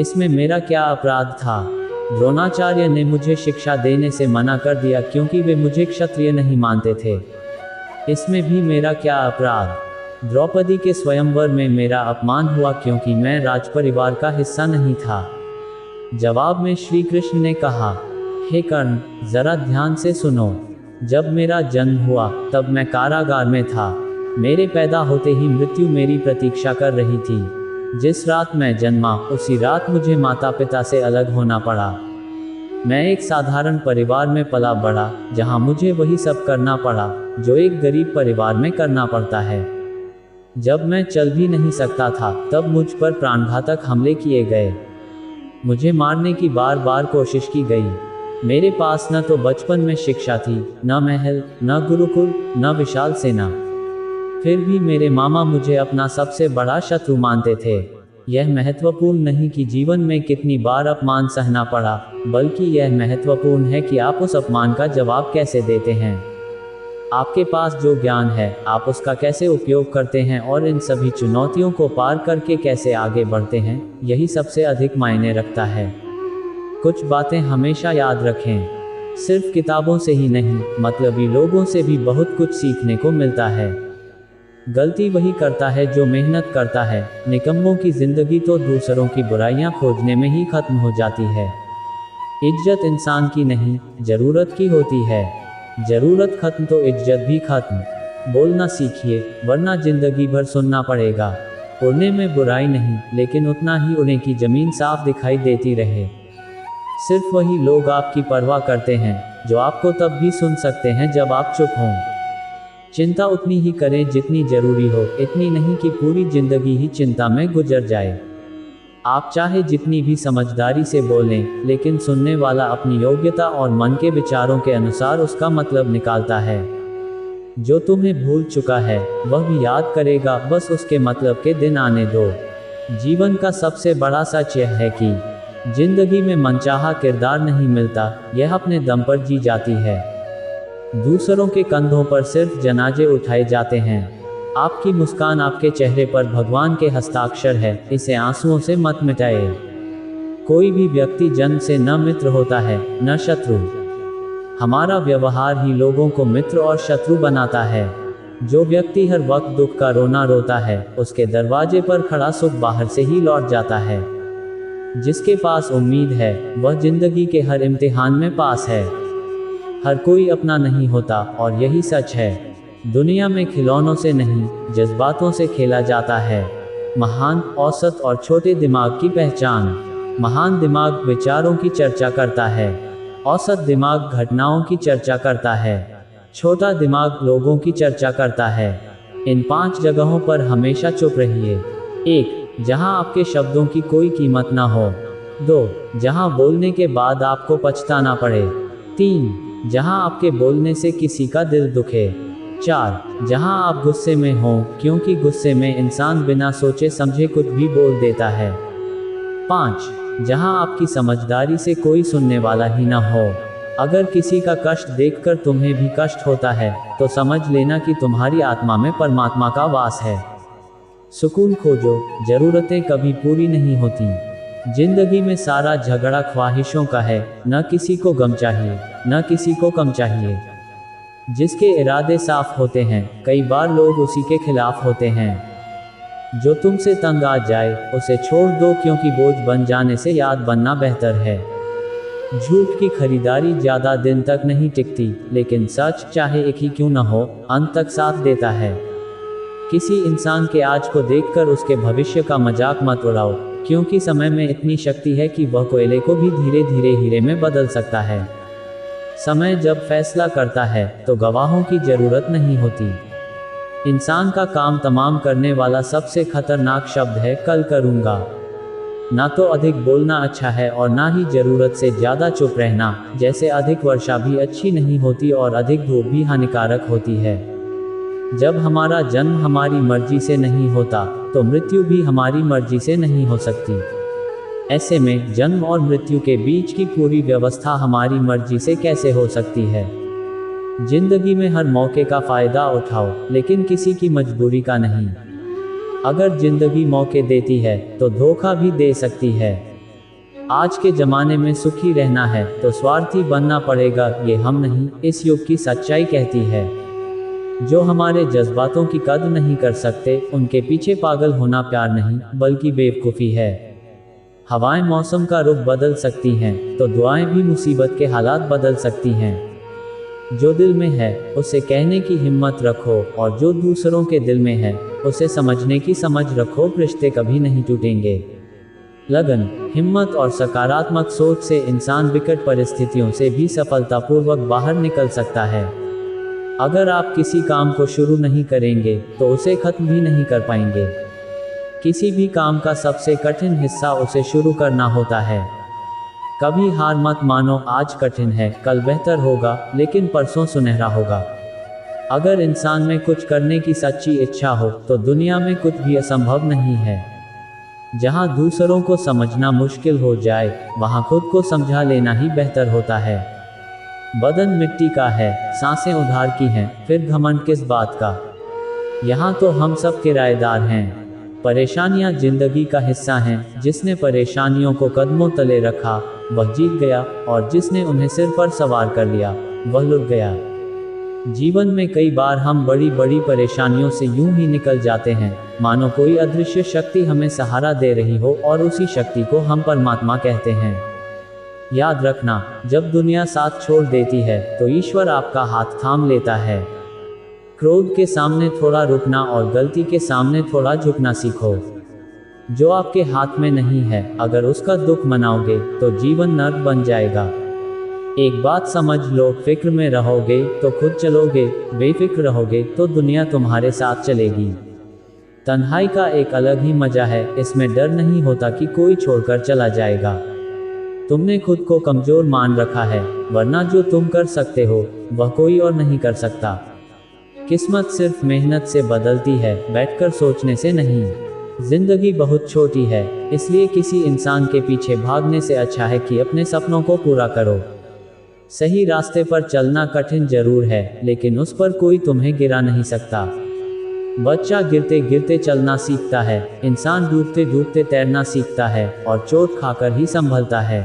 इसमें मेरा क्या अपराध था। द्रोणाचार्य ने मुझे शिक्षा देने से मना कर दिया क्योंकि वे मुझे क्षत्रिय नहीं मानते थे। इसमें भी मेरा क्या अपराध। द्रौपदी के स्वयंवर में मेरा अपमान हुआ क्योंकि मैं राजपरिवार का हिस्सा नहीं था। जवाब में श्री कृष्ण ने कहा, हे कर्ण, जरा ध्यान से सुनो। जब मेरा जन्म हुआ तब मैं कारागार में था। मेरे पैदा होते ही मृत्यु मेरी प्रतीक्षा कर रही थी। जिस रात मैं जन्मा उसी रात मुझे माता पिता से अलग होना पड़ा। मैं एक साधारण परिवार में पला बढ़ा, जहां मुझे वही सब करना पड़ा जो एक गरीब परिवार में करना पड़ता है। जब मैं चल भी नहीं सकता था तब मुझ पर प्राणघातक हमले किए गए। मुझे मारने की बार बार कोशिश की गई। मेरे पास न तो बचपन में शिक्षा थी, न महल, न गुरुकुल, न विशाल सेना। फिर भी मेरे मामा मुझे अपना सबसे बड़ा शत्रु मानते थे। यह महत्वपूर्ण नहीं कि जीवन में कितनी बार अपमान सहना पड़ा, बल्कि यह महत्वपूर्ण है कि आप उस अपमान का जवाब कैसे देते हैं। आपके पास जो ज्ञान है आप उसका कैसे उपयोग करते हैं और इन सभी चुनौतियों को पार करके कैसे आगे बढ़ते हैं, यही सबसे अधिक मायने रखता है। कुछ बातें हमेशा याद रखें, सिर्फ किताबों से ही नहीं, मतलबी लोगों से भी बहुत कुछ सीखने को मिलता है। गलती वही करता है जो मेहनत करता है। निकम्मों की जिंदगी तो दूसरों की बुराइयां खोजने में ही खत्म हो जाती है। इज्जत इंसान की नहीं, जरूरत की होती है। जरूरत खत्म तो इज्जत भी खत्म। बोलना सीखिए, वरना जिंदगी भर सुनना पड़ेगा। उड़ने में बुराई नहीं, लेकिन उतना ही उड़ने की जमीन साफ दिखाई देती रहे। सिर्फ वही लोग आपकी परवाह करते हैं जो आपको तब भी सुन सकते हैं जब आप चुप हों। चिंता उतनी ही करें जितनी जरूरी हो, इतनी नहीं कि पूरी जिंदगी ही चिंता में गुजर जाए। आप चाहे जितनी भी समझदारी से बोलें, लेकिन सुनने वाला अपनी योग्यता और मन के विचारों के अनुसार उसका मतलब निकालता है। जो तुम्हें भूल चुका है वह भी याद करेगा, बस उसके मतलब के दिन आने दो। जीवन का सबसे बड़ा सच यह है कि जिंदगी में मनचाहा किरदार नहीं मिलता, यह अपने दम पर जी जाती है। दूसरों के कंधों पर सिर्फ जनाजे उठाए जाते हैं। आपकी मुस्कान आपके चेहरे पर भगवान के हस्ताक्षर है, इसे आंसुओं से मत मिटाए। कोई भी व्यक्ति जन्म से न मित्र होता है न शत्रु। हमारा व्यवहार ही लोगों को मित्र और शत्रु बनाता है। जो व्यक्ति हर वक्त दुख का रोना रोता है, उसके दरवाजे पर खड़ा सुख बाहर से ही लौट जाता है। जिसके पास उम्मीद है वह जिंदगी के हर इम्तिहान में पास है। हर कोई अपना नहीं होता और यही सच है। दुनिया में खिलौनों से नहीं, जज्बातों से खेला जाता है। महान, औसत और छोटे दिमाग की पहचान। महान दिमाग विचारों की चर्चा करता है। औसत दिमाग घटनाओं की चर्चा करता है। छोटा दिमाग लोगों की चर्चा करता है। इन 5 जगहों पर हमेशा चुप रहिए। 1. जहां आपके शब्दों की कोई कीमत ना हो। 2. जहां बोलने के बाद आपको पछताना पड़े। 3. जहां आपके बोलने से किसी का दिल दुखे। 4. जहां आप गुस्से में हों, क्योंकि गुस्से में इंसान बिना सोचे समझे कुछ भी बोल देता है। 5. जहां आपकी समझदारी से कोई सुनने वाला ही ना हो। अगर किसी का कष्ट देखकर तुम्हें भी कष्ट होता है तो समझ लेना कि तुम्हारी आत्मा में परमात्मा का वास है। सुकून खोजो, जरूरतें कभी पूरी नहीं होती। जिंदगी में सारा झगड़ा ख्वाहिशों का है, न किसी को गम चाहिए न किसी को कम चाहिए। जिसके इरादे साफ होते हैं, कई बार लोग उसी के खिलाफ होते हैं। जो तुमसे तंग आ जाए उसे छोड़ दो, क्योंकि बोझ बन जाने से याद बनना बेहतर है। झूठ की खरीदारी ज़्यादा दिन तक नहीं टिकती, लेकिन सच चाहे एक ही क्यों न हो, अंत तक साथ देता है। किसी इंसान के आज को देखकर उसके भविष्य का मजाक मत उड़ाओ, क्योंकि समय में इतनी शक्ति है कि वह कोयले को भी धीरे धीरे हीरे में बदल सकता है। समय जब फैसला करता है तो गवाहों की जरूरत नहीं होती। इंसान का काम तमाम करने वाला सबसे खतरनाक शब्द है कल करूँगा। ना तो अधिक बोलना अच्छा है और ना ही जरूरत से ज़्यादा चुप रहना। जैसे अधिक वर्षा भी अच्छी नहीं होती और अधिक धूप भी हानिकारक होती है। जब हमारा जन्म हमारी मर्जी से नहीं होता तो मृत्यु भी हमारी मर्जी से नहीं हो सकती। ऐसे में जन्म और मृत्यु के बीच की पूरी व्यवस्था हमारी मर्जी से कैसे हो सकती है। जिंदगी में हर मौके का फायदा उठाओ, लेकिन किसी की मजबूरी का नहीं। अगर जिंदगी मौके देती है तो धोखा भी दे सकती है। आज के जमाने में सुखी रहना है तो स्वार्थी बनना पड़ेगा, ये हम नहीं, इस युग की सच्चाई कहती है। जो हमारे जज्बातों की कद्र नहीं कर सकते, उनके पीछे पागल होना प्यार नहीं बल्कि बेवकूफ़ी है। हवाएं मौसम का रुख बदल सकती हैं, तो दुआएं भी मुसीबत के हालात बदल सकती हैं। जो दिल में है उसे कहने की हिम्मत रखो, और जो दूसरों के दिल में है उसे समझने की समझ रखो। रिश्ते कभी नहीं टूटेंगे। लगन, हिम्मत और सकारात्मक सोच से इंसान विकट परिस्थितियों से भी सफलतापूर्वक बाहर निकल सकता है। अगर आप किसी काम को शुरू नहीं करेंगे तो उसे खत्म भी नहीं कर पाएंगे। किसी भी काम का सबसे कठिन हिस्सा उसे शुरू करना होता है। कभी हार मत मानो, आज कठिन है, कल बेहतर होगा, लेकिन परसों सुनहरा होगा। अगर इंसान में कुछ करने की सच्ची इच्छा हो तो दुनिया में कुछ भी असंभव नहीं है। जहां दूसरों को समझना मुश्किल हो जाए, वहां खुद को समझा लेना ही बेहतर होता है। बदन मिट्टी का है, सांसें उधार की हैं, फिर घमंड किस बात का। यहाँ तो हम सब किराएदार हैं। परेशानियाँ जिंदगी का हिस्सा हैं। जिसने परेशानियों को कदमों तले रखा वह जीत गया, और जिसने उन्हें सिर पर सवार कर लिया वह लुट गया। जीवन में कई बार हम बड़ी बड़ी परेशानियों से यूं ही निकल जाते हैं, मानो कोई अदृश्य शक्ति हमें सहारा दे रही हो, और उसी शक्ति को हम परमात्मा कहते हैं। याद रखना, जब दुनिया साथ छोड़ देती है तो ईश्वर आपका हाथ थाम लेता है। क्रोध के सामने थोड़ा रुकना और गलती के सामने थोड़ा झुकना सीखो। जो आपके हाथ में नहीं है, अगर उसका दुख मनाओगे तो जीवन नर्क बन जाएगा। एक बात समझ लो, फिक्र में रहोगे तो खुद चलोगे, बेफिक्र रहोगे तो दुनिया तुम्हारे साथ चलेगी। तन्हाई का एक अलग ही मजा है, इसमें डर नहीं होता कि कोई छोड़कर चला जाएगा। तुमने खुद को कमजोर मान रखा है, वरना जो तुम कर सकते हो वह कोई और नहीं कर सकता। किस्मत सिर्फ मेहनत से बदलती है, बैठकर सोचने से नहीं। जिंदगी बहुत छोटी है, इसलिए किसी इंसान के पीछे भागने से अच्छा है कि अपने सपनों को पूरा करो। सही रास्ते पर चलना कठिन जरूर है, लेकिन उस पर कोई तुम्हें गिरा नहीं सकता। बच्चा गिरते गिरते चलना सीखता है, इंसान डूबते डूबते तैरना सीखता है, और चोट खाकर ही संभलता है।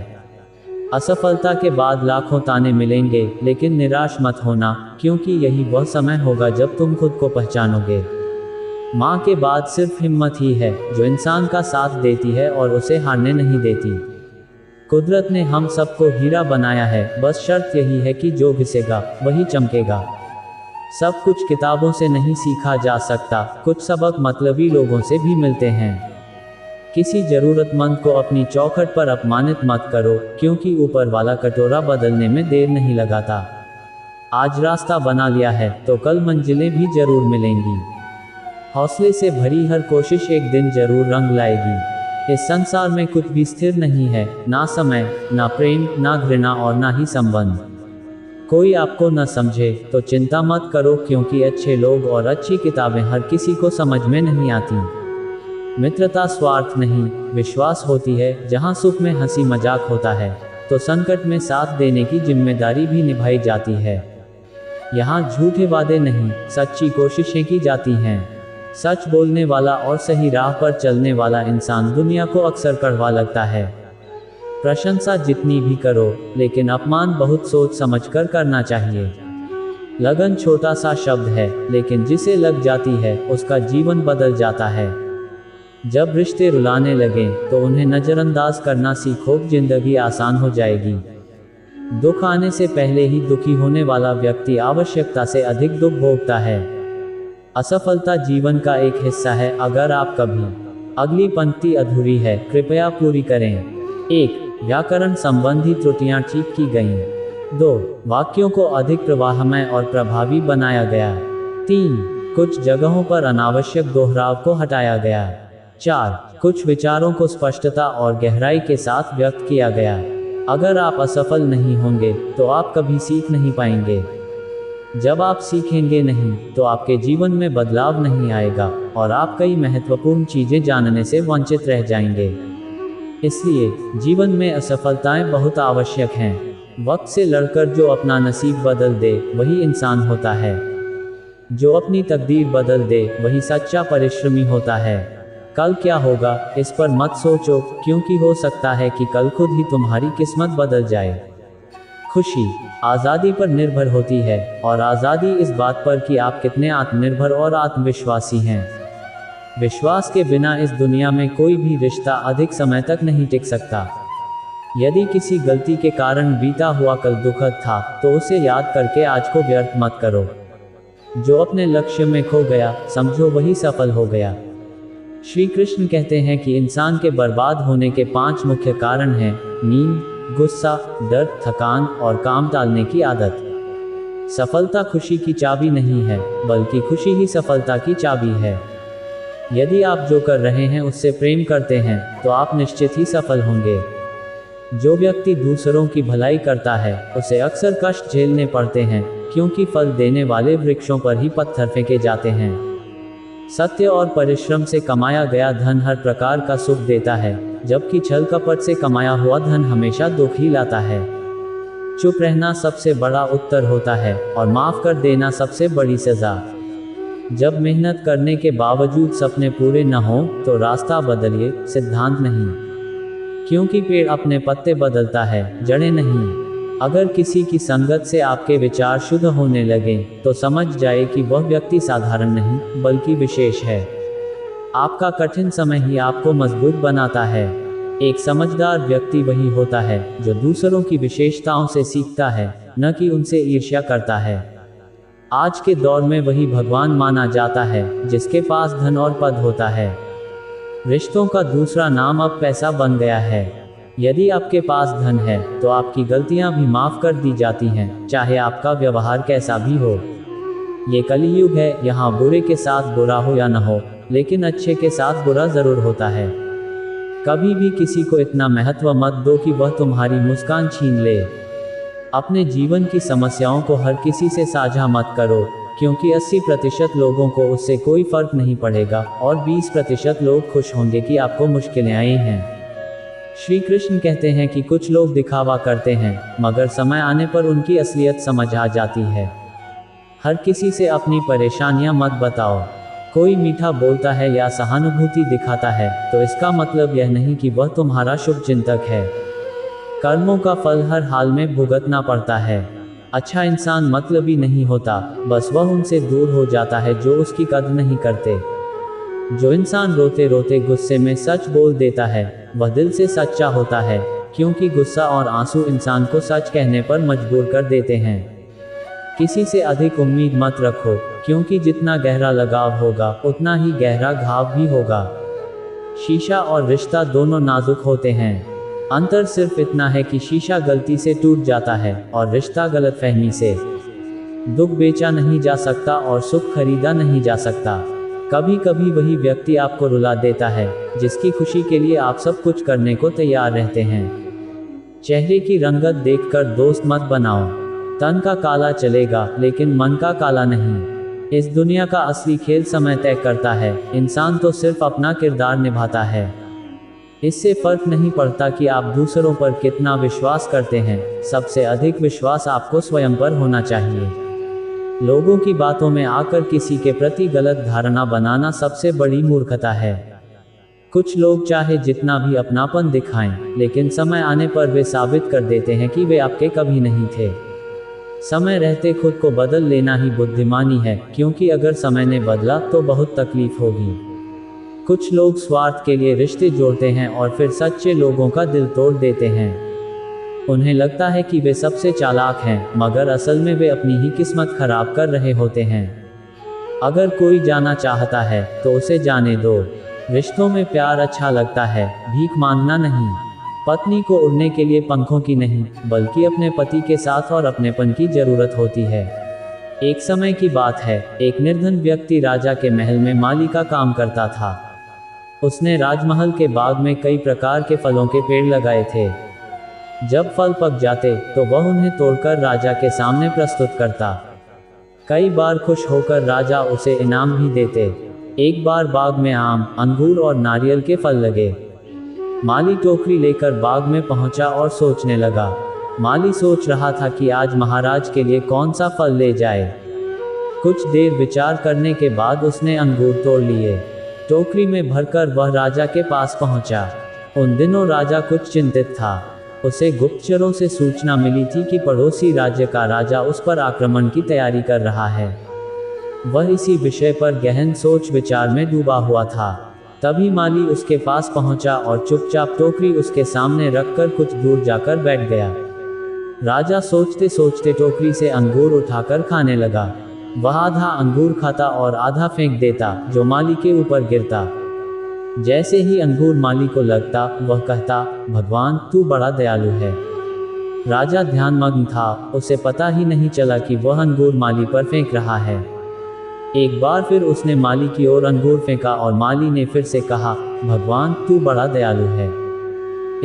असफलता के बाद लाखों ताने मिलेंगे, लेकिन निराश मत होना, क्योंकि यही वह समय होगा जब तुम खुद को पहचानोगे। माँ के बाद सिर्फ हिम्मत ही है जो इंसान का साथ देती है और उसे हारने नहीं देती। कुदरत ने हम सबको हीरा बनाया है, बस शर्त यही है कि जो घिसेगा वही चमकेगा। सब कुछ किताबों से नहीं सीखा जा सकता, कुछ सबक मतलबी लोगों से भी मिलते हैं। किसी जरूरतमंद को अपनी चौखट पर अपमानित मत करो, क्योंकि ऊपर वाला कटोरा बदलने में देर नहीं लगाता। आज रास्ता बना लिया है तो कल मंजिलें भी जरूर मिलेंगी। हौसले से भरी हर कोशिश एक दिन जरूर रंग लाएगी। इस संसार में कुछ भी स्थिर नहीं है, ना समय, ना प्रेम, ना घृणा और ना ही संबंध। कोई आपको न समझे तो चिंता मत करो, क्योंकि अच्छे लोग और अच्छी किताबें हर किसी को समझ में नहीं आती। मित्रता स्वार्थ नहीं, विश्वास होती है। जहाँ सुख में हंसी मजाक होता है तो संकट में साथ देने की जिम्मेदारी भी निभाई जाती है। यहाँ झूठे वादे नहीं, सच्ची कोशिशें की जाती हैं। सच बोलने वाला और सही राह पर चलने वाला इंसान दुनिया को अक्सर कड़वा लगता है। प्रशंसा जितनी भी करो, लेकिन अपमान बहुत सोच समझकर करना चाहिए। लगन छोटा सा शब्द है, लेकिन जिसे लग जाती है उसका जीवन बदल जाता है। जब रिश्ते रुलाने लगें तो उन्हें नज़रअंदाज करना सीखो, जिंदगी आसान हो जाएगी। दुख आने से पहले ही दुखी होने वाला व्यक्ति आवश्यकता से अधिक दुख भोगता है। असफलता जीवन का एक हिस्सा है। अगर आप कभी अगली पंक्ति अधूरी है, कृपया पूरी करें। 1. व्याकरण संबंधी त्रुटियां ठीक की गईं। 2. वाक्यों को अधिक प्रवाहमय और प्रभावी बनाया गया। 3. कुछ जगहों पर अनावश्यक दोहराव को हटाया गया। 4. कुछ विचारों को स्पष्टता और गहराई के साथ व्यक्त किया गया। अगर आप असफल नहीं होंगे तो आप कभी सीख नहीं पाएंगे। जब आप सीखेंगे नहीं तो आपके जीवन में बदलाव नहीं आएगा और आप कई महत्वपूर्ण चीजें जानने से वंचित रह जाएंगे। इसलिए जीवन में असफलताएं बहुत आवश्यक हैं। वक्त से लड़कर जो अपना नसीब बदल दे वही इंसान होता है। जो अपनी तकदीर बदल दे वही सच्चा परिश्रमी होता है। कल क्या होगा इस पर मत सोचो, क्योंकि हो सकता है कि कल खुद ही तुम्हारी किस्मत बदल जाए। खुशी आज़ादी पर निर्भर होती है, और आज़ादी इस बात पर कि आप कितने आत्मनिर्भर और आत्मविश्वासी हैं। विश्वास के बिना इस दुनिया में कोई भी रिश्ता अधिक समय तक नहीं टिक सकता। यदि किसी गलती के कारण बीता हुआ कल दुखद था तो उसे याद करके आज को व्यर्थ मत करो। जो अपने लक्ष्य में खो गया समझो वही सफल हो गया। श्री कृष्ण कहते हैं कि इंसान के बर्बाद होने के 5 मुख्य कारण हैं: नींद, गुस्सा, डर, थकान और काम टालने की आदत। सफलता खुशी की चाबी नहीं है, बल्कि खुशी ही सफलता की चाबी है। यदि आप जो कर रहे हैं उससे प्रेम करते हैं तो आप निश्चित ही सफल होंगे। जो व्यक्ति दूसरों की भलाई करता है उसे अक्सर कष्ट झेलने पड़ते हैं, क्योंकि फल देने वाले वृक्षों पर ही पत्थर फेंके जाते हैं। सत्य और परिश्रम से कमाया गया धन हर प्रकार का सुख देता है, जबकि छल कपट से कमाया हुआ धन हमेशा दुख ही लाता है। चुप रहना सबसे बड़ा उत्तर होता है और माफ कर देना सबसे बड़ी सजा। जब मेहनत करने के बावजूद सपने पूरे न हों तो रास्ता बदलिए, सिद्धांत नहीं। क्योंकि पेड़ अपने पत्ते बदलता है, जड़ें नहीं। अगर किसी की संगत से आपके विचार शुद्ध होने लगें तो समझ जाए कि वह व्यक्ति साधारण नहीं बल्कि विशेष है। आपका कठिन समय ही आपको मजबूत बनाता है। एक समझदार व्यक्ति वही होता है जो दूसरों की विशेषताओं से सीखता है, न कि उनसे ईर्ष्या करता है। आज के दौर में वही भगवान माना जाता है जिसके पास धन और पद होता है। रिश्तों का दूसरा नाम अब पैसा बन गया है। यदि आपके पास धन है तो आपकी गलतियां भी माफ कर दी जाती हैं, चाहे आपका व्यवहार कैसा भी हो। ये कलियुग है, यहाँ बुरे के साथ बुरा हो या न हो, लेकिन अच्छे के साथ बुरा जरूर होता है। कभी भी किसी को इतना महत्व मत दो कि वह तुम्हारी मुस्कान छीन ले। अपने जीवन की समस्याओं को हर किसी से साझा मत करो, क्योंकि 80% लोगों को उससे कोई फर्क नहीं पड़ेगा और 20% लोग खुश होंगे कि आपको मुश्किलें आई हैं। श्री कृष्ण कहते हैं कि कुछ लोग दिखावा करते हैं, मगर समय आने पर उनकी असलियत समझ आ जाती है। हर किसी से अपनी परेशानियां मत बताओ। कोई मीठा बोलता है या सहानुभूति दिखाता है तो इसका मतलब यह नहीं कि वह तुम्हारा शुभचिंतक है। कर्मों का फल हर हाल में भुगतना पड़ता है। अच्छा इंसान मतलबी नहीं होता, बस वह उनसे दूर हो जाता है जो उसकी कद्र नहीं करते। जो इंसान रोते रोते गुस्से में सच बोल देता है वह दिल से सच्चा होता है, क्योंकि गुस्सा और आंसू इंसान को सच कहने पर मजबूर कर देते हैं। किसी से अधिक उम्मीद मत रखो, क्योंकि जितना गहरा लगाव होगा उतना ही गहरा घाव भी होगा। शीशा और रिश्ता दोनों नाजुक होते हैं। अंतर सिर्फ इतना है कि शीशा गलती से टूट जाता है और रिश्ता गलतफहमी से। दुख बेचा नहीं जा सकता और सुख खरीदा नहीं जा सकता। कभी कभी वही व्यक्ति आपको रुला देता है जिसकी खुशी के लिए आप सब कुछ करने को तैयार रहते हैं। चेहरे की रंगत देखकर दोस्त मत बनाओ। तन का काला चलेगा लेकिन मन का काला नहीं। इस दुनिया का असली खेल समय तय करता है, इंसान तो सिर्फ अपना किरदार निभाता है। इससे फर्क नहीं पड़ता कि आप दूसरों पर कितना विश्वास करते हैं, सबसे अधिक विश्वास आपको स्वयं पर होना चाहिए। लोगों की बातों में आकर किसी के प्रति गलत धारणा बनाना सबसे बड़ी मूर्खता है। कुछ लोग चाहे जितना भी अपनापन दिखाएं, लेकिन समय आने पर वे साबित कर देते हैं कि वे आपके कभी नहीं थे। समय रहते खुद को बदल लेना ही बुद्धिमानी है, क्योंकि अगर समय ने बदला तो बहुत तकलीफ होगी। कुछ लोग स्वार्थ के लिए रिश्ते जोड़ते हैं और फिर सच्चे लोगों का दिल तोड़ देते हैं। उन्हें लगता है कि वे सबसे चालाक हैं, मगर असल में वे अपनी ही किस्मत खराब कर रहे होते हैं। अगर कोई जाना चाहता है तो उसे जाने दो। रिश्तों में प्यार अच्छा लगता है, भीख मांगना नहीं। पत्नी को उड़ने के लिए पंखों की नहीं, बल्कि अपने पति के साथ और अपनेपन की जरूरत होती है। एक समय की बात है, एक निर्धन व्यक्ति राजा के महल में माली का काम करता था। उसने राजमहल के बाग में कई प्रकार के फलों के पेड़ लगाए थे। जब फल पक जाते तो वह उन्हें तोड़कर राजा के सामने प्रस्तुत करता। कई बार खुश होकर राजा उसे इनाम भी देते। एक बार बाग में आम, अंगूर और नारियल के फल लगे। माली टोकरी लेकर बाग में पहुंचा और सोचने लगा। माली सोच रहा था कि आज महाराज के लिए कौन सा फल ले जाए। कुछ देर विचार करने के बाद उसने अंगूर तोड़ लिए। टोकरी में भरकर वह राजा के पास पहुंचा। उन दिनों राजा कुछ चिंतित था। उसे गुप्तचरों से सूचना मिली थी कि पड़ोसी राज्य का राजा उस पर आक्रमण की तैयारी कर रहा है। वह इसी विषय पर गहन सोच विचार में डूबा हुआ था। तभी माली उसके पास पहुंचा और चुपचाप टोकरी उसके सामने रखकर कुछ दूर जाकर बैठ गया। राजा सोचते सोचते टोकरी से अंगूर उठाकर खाने लगा। वह आधा अंगूर खाता और आधा फेंक देता, जो माली के ऊपर गिरता। जैसे ही अंगूर माली को लगता, वह कहता, भगवान तू बड़ा दयालु है। राजा ध्यानमग्न था, उसे पता ही नहीं चला कि वह अंगूर माली पर फेंक रहा है। एक बार फिर उसने माली की ओर अंगूर फेंका और माली ने फिर से कहा, भगवान तू बड़ा दयालु है।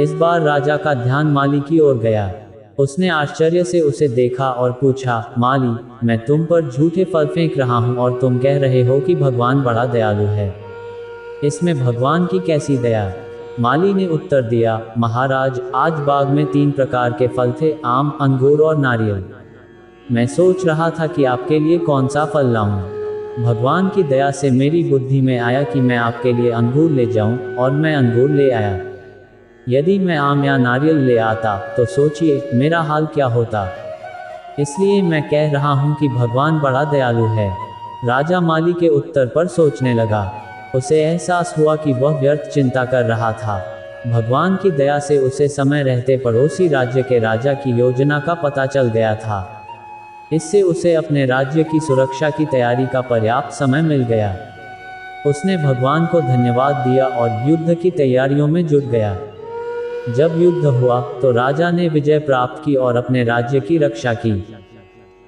इस बार राजा का ध्यान माली की ओर गया। उसने आश्चर्य से उसे देखा और पूछा, माली, मैं तुम पर झूठे फल फेंक रहा हूँ और तुम कह रहे हो कि भगवान बड़ा दयालु है। इसमें भगवान की कैसी दया? माली ने उत्तर दिया, महाराज, आज बाग में 3 प्रकार के फल थे, आम, अंगूर और नारियल। मैं सोच रहा था कि आपके लिए कौन सा फल लाऊं। भगवान की दया से मेरी बुद्धि में आया कि मैं आपके लिए अंगूर ले जाऊं, और मैं अंगूर ले आया। यदि मैं आम या नारियल ले आता तो सोचिए मेरा हाल क्या होता। इसलिए मैं कह रहा हूं कि भगवान बड़ा दयालु है। राजा माली के उत्तर पर सोचने लगा। उसे एहसास हुआ कि वह व्यर्थ चिंता कर रहा था। भगवान की दया से उसे समय रहते पड़ोसी राज्य के राजा की योजना का पता चल गया था। इससे उसे अपने राज्य की सुरक्षा की तैयारी का पर्याप्त समय मिल गया। उसने भगवान को धन्यवाद दिया और युद्ध की तैयारियों में जुट गया। जब युद्ध हुआ तो राजा ने विजय प्राप्त की और अपने राज्य की रक्षा की।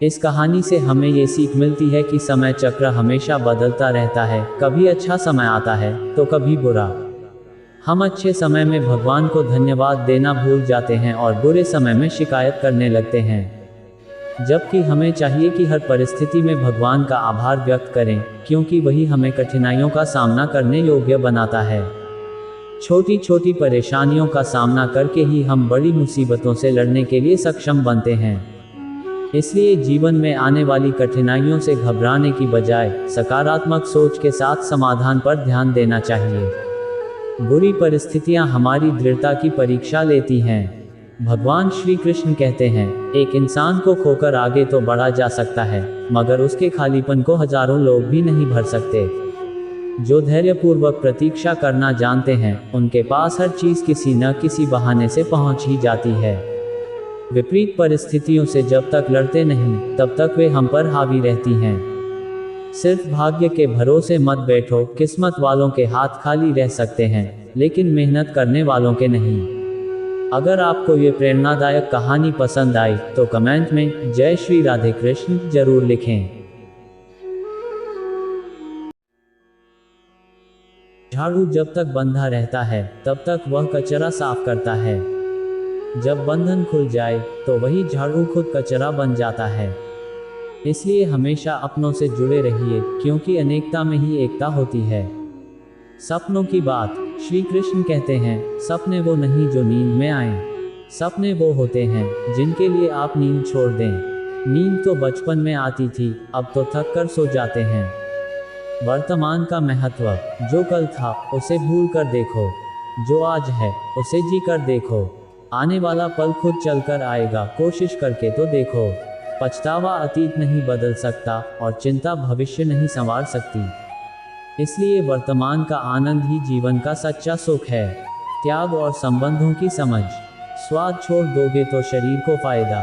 इस कहानी से हमें ये सीख मिलती है कि समय चक्र हमेशा बदलता रहता है। कभी अच्छा समय आता है तो कभी बुरा। हम अच्छे समय में भगवान को धन्यवाद देना भूल जाते हैं और बुरे समय में शिकायत करने लगते हैं, जबकि हमें चाहिए कि हर परिस्थिति में भगवान का आभार व्यक्त करें, क्योंकि वही हमें कठिनाइयों का सामना करने योग्य बनाता है। छोटी छोटी परेशानियों का सामना करके ही हम बड़ी मुसीबतों से लड़ने के लिए सक्षम बनते हैं। इसलिए जीवन में आने वाली कठिनाइयों से घबराने की बजाय सकारात्मक सोच के साथ समाधान पर ध्यान देना चाहिए। बुरी परिस्थितियां हमारी दृढ़ता की परीक्षा लेती हैं। भगवान श्री कृष्ण कहते हैं, एक इंसान को खोकर आगे तो बढ़ा जा सकता है, मगर उसके खालीपन को हजारों लोग भी नहीं भर सकते। जो धैर्यपूर्वक प्रतीक्षा करना जानते हैं, उनके पास हर चीज किसी न किसी बहाने से पहुंच ही जाती है। विपरीत परिस्थितियों से जब तक लड़ते नहीं, तब तक वे हम पर हावी रहती हैं। सिर्फ भाग्य के भरोसे मत बैठो। किस्मत वालों के हाथ खाली रह सकते हैं, लेकिन मेहनत करने वालों के नहीं। अगर आपको ये प्रेरणादायक कहानी पसंद आई तो कमेंट में जय श्री राधे कृष्ण जरूर लिखें। झाड़ू जब तक बंधा रहता है तब तक वह कचरा साफ करता है। जब बंधन खुल जाए तो वही झाड़ू खुद कचरा बन जाता है। इसलिए हमेशा अपनों से जुड़े रहिए, क्योंकि अनेकता में ही एकता होती है। सपनों की बात। श्री कृष्ण कहते हैं, सपने वो नहीं जो नींद में आए, सपने वो होते हैं जिनके लिए आप नींद छोड़ दें। नींद तो बचपन में आती थी, अब तो थक कर सो जाते हैं। वर्तमान का महत्व। जो कल था उसे भूल कर देखो, जो आज है उसे जी कर देखो। आने वाला पल खुद चलकर आएगा, कोशिश करके तो देखो। पछतावा अतीत नहीं बदल सकता और चिंता भविष्य नहीं संवार सकती। इसलिए वर्तमान का आनंद ही जीवन का सच्चा सुख है। त्याग और संबंधों की समझ। स्वाद छोड़ दोगे तो शरीर को फायदा,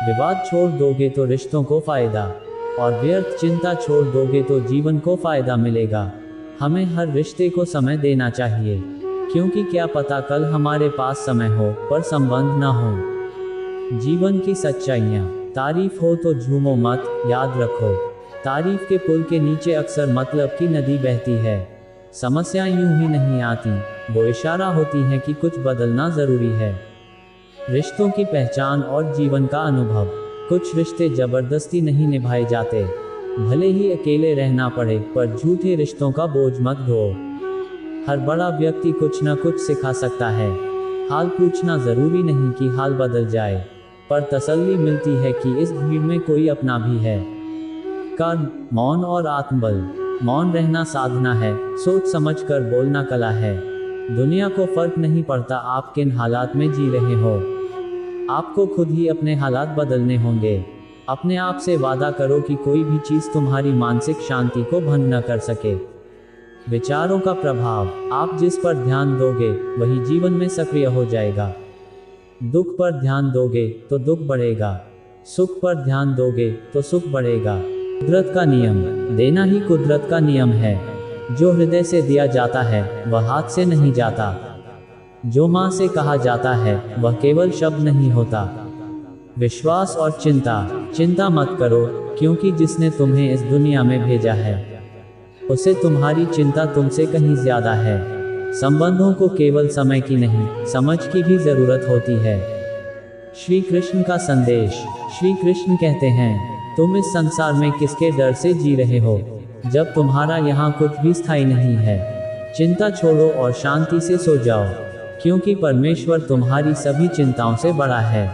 विवाद छोड़ दोगे तो रिश्तों को फायदा, और व्यर्थ चिंता छोड़ दोगे तो जीवन को फायदा मिलेगा। हमें हर रिश्ते को समय देना चाहिए, क्योंकि क्या पता कल हमारे पास समय हो पर संबंध ना हो। जीवन की सच्चाइयाँ। तारीफ हो तो झूमो मत, याद रखो तारीफ के पुल के नीचे अक्सर मतलब की नदी बहती है। समस्याएं यूं ही नहीं आती, वो इशारा होती हैं कि कुछ बदलना जरूरी है। रिश्तों की पहचान और जीवन का अनुभव। कुछ रिश्ते जबरदस्ती नहीं निभाए जाते, भले ही अकेले रहना पड़े, पर झूठे रिश्तों का बोझ मत ढो। हर बड़ा व्यक्ति कुछ न कुछ सिखा सकता है। हाल पूछना जरूरी नहीं कि हाल बदल जाए, पर तसल्ली मिलती है कि इस भीड़ में कोई अपना भी है। कर्म, मौन और आत्मबल। मौन रहना साधना है, सोच समझ कर बोलना कला है। दुनिया को फर्क नहीं पड़ता आप किन हालात में जी रहे हो, आपको खुद ही अपने हालात बदलने होंगे। अपने आप से वादा करो कि कोई भी चीज़ तुम्हारी मानसिक शांति को भंग न कर सके। विचारों का प्रभाव। आप जिस पर ध्यान दोगे वही जीवन में सक्रिय हो जाएगा। दुख पर ध्यान दोगे तो दुख बढ़ेगा, सुख पर ध्यान दोगे तो सुख बढ़ेगा। कुदरत का नियम। देना ही कुदरत का नियम है। जो हृदय से दिया जाता है वह हाथ से नहीं जाता। जो माँ से कहा जाता है वह केवल शब्द नहीं होता। विश्वास और चिंता। चिंता मत करो, क्योंकि जिसने तुम्हें इस दुनिया में भेजा है उसे तुम्हारी चिंता तुमसे कहीं ज्यादा है। संबंधों को केवल समय की नहीं, समझ की भी जरूरत होती है। श्री कृष्ण का संदेश। श्री कृष्ण कहते हैं, तुम इस संसार में किसके डर से जी रहे हो, जब तुम्हारा यहाँ कुछ भी स्थायी नहीं है। चिंता छोड़ो और शांति से सो जाओ, क्योंकि परमेश्वर तुम्हारी सभी चिंताओं से बड़ा है।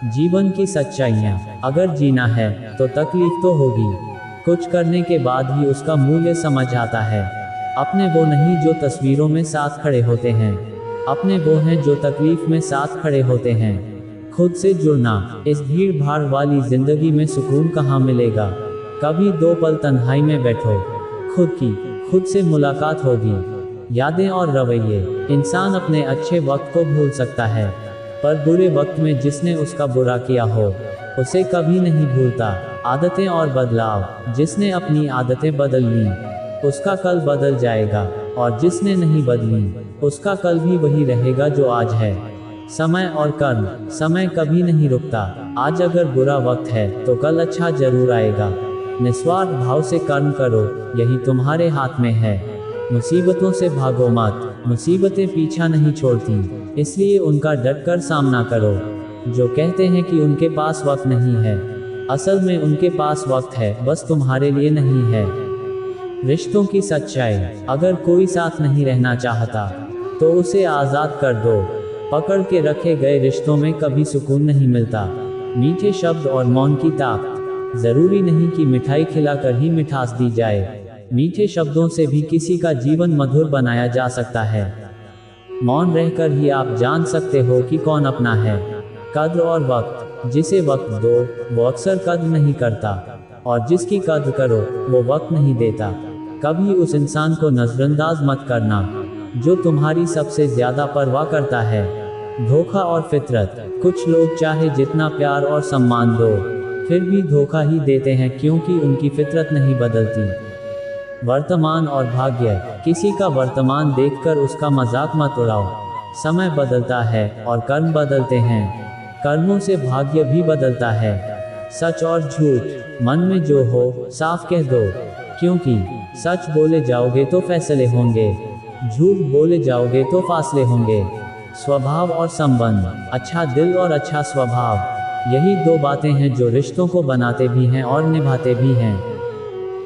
जीवन की सच्चाइयाँ। अगर जीना है तो तकलीफ तो होगी, कुछ करने के बाद ही उसका मूल्य समझ आता है। अपने वो नहीं जो तस्वीरों में साथ खड़े होते हैं, अपने वो हैं जो तकलीफ में साथ खड़े होते हैं। खुद से जुड़ना। इस भीड़ भाड़ वाली जिंदगी में सुकून कहाँ मिलेगा। कभी 2 पल तन्हाई में बैठो, खुद से मुलाकात होगी। यादें और रवैये। इंसान अपने अच्छे वक्त को भूल सकता है, पर बुरे वक्त में जिसने उसका बुरा किया हो उसे कभी नहीं भूलता। आदतें और बदलाव। जिसने अपनी आदतें बदल ली उसका कल बदल जाएगा, और जिसने नहीं बदली उसका कल भी वही रहेगा जो आज है। समय और कर्म। समय कभी नहीं रुकता। आज अगर बुरा वक्त है तो कल अच्छा जरूर आएगा। निस्वार्थ भाव से कर्म करो, यही तुम्हारे हाथ में है। मुसीबतों से भागो मत, मुसीबतें पीछा नहीं छोड़ती, इसलिए उनका डटकर सामना करो। जो कहते हैं कि उनके पास वक्त नहीं है, असल में उनके पास वक्त है, बस तुम्हारे लिए नहीं है। रिश्तों की सच्चाई। अगर कोई साथ नहीं रहना चाहता तो उसे आज़ाद कर दो। पकड़ के रखे गए रिश्तों में कभी सुकून नहीं मिलता। मीठे शब्द और मौन की ताकत। जरूरी नहीं कि मिठाई खिलाकर ही मिठास दी जाए, मीठे शब्दों से भी किसी का जीवन मधुर बनाया जा सकता है। मौन रहकर ही आप जान सकते हो कि कौन अपना है। कद्र और वक्त। जिसे वक्त दो वो अक्सर कद्र नहीं करता, और जिसकी कद्र करो वो वक्त नहीं देता। कभी उस इंसान को नजरअंदाज मत करना जो तुम्हारी सबसे ज्यादा परवाह करता है। धोखा और फितरत। कुछ लोग चाहे जितना प्यार और सम्मान दो फिर भी धोखा ही देते हैं, क्योंकि उनकी फितरत नहीं बदलती। वर्तमान और भाग्य। किसी का वर्तमान देखकर उसका मजाक मत उड़ाओ। समय बदलता है और कर्म बदलते हैं, कर्मों से भाग्य भी बदलता है। सच और झूठ। मन में जो हो साफ कह दो, क्योंकि सच बोले जाओगे तो फैसले होंगे, झूठ बोले जाओगे तो फासले होंगे। स्वभाव और संबंध। अच्छा दिल और अच्छा स्वभाव, यही 2 बातें हैं जो रिश्तों को बनाते भी हैं और निभाते भी हैं।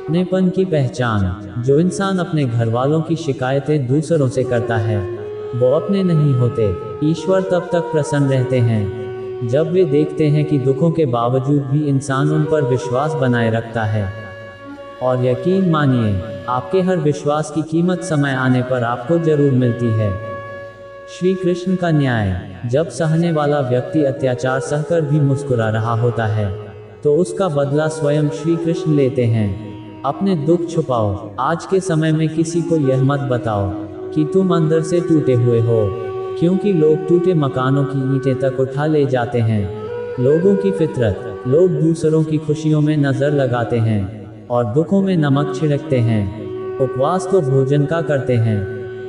अपनेपन की पहचान। जो इंसान अपने घर वालों की शिकायतें दूसरों से करता है वो अपने नहीं होते। ईश्वर तब तक प्रसन्न रहते हैं जब वे देखते हैं कि दुखों के बावजूद भी इंसान उन पर विश्वास बनाए रखता है। और यकीन मानिए, आपके हर विश्वास की कीमत समय आने पर आपको जरूर मिलती है। श्री कृष्ण का न्याय। जब सहने वाला व्यक्ति अत्याचार सहकर भी मुस्कुरा रहा होता है तो उसका बदला स्वयं श्री कृष्ण लेते हैं। अपने दुख छुपाओ। आज के समय में किसी को यह मत बताओ कि तुम अंदर से टूटे हुए हो, क्योंकि लोग टूटे मकानों की ईंटें तक उठा ले जाते हैं। लोगों की फितरत, लोग दूसरों की खुशियों में नजर लगाते हैं और दुखों में नमक छिड़कते हैं। उपवास तो भोजन का करते हैं,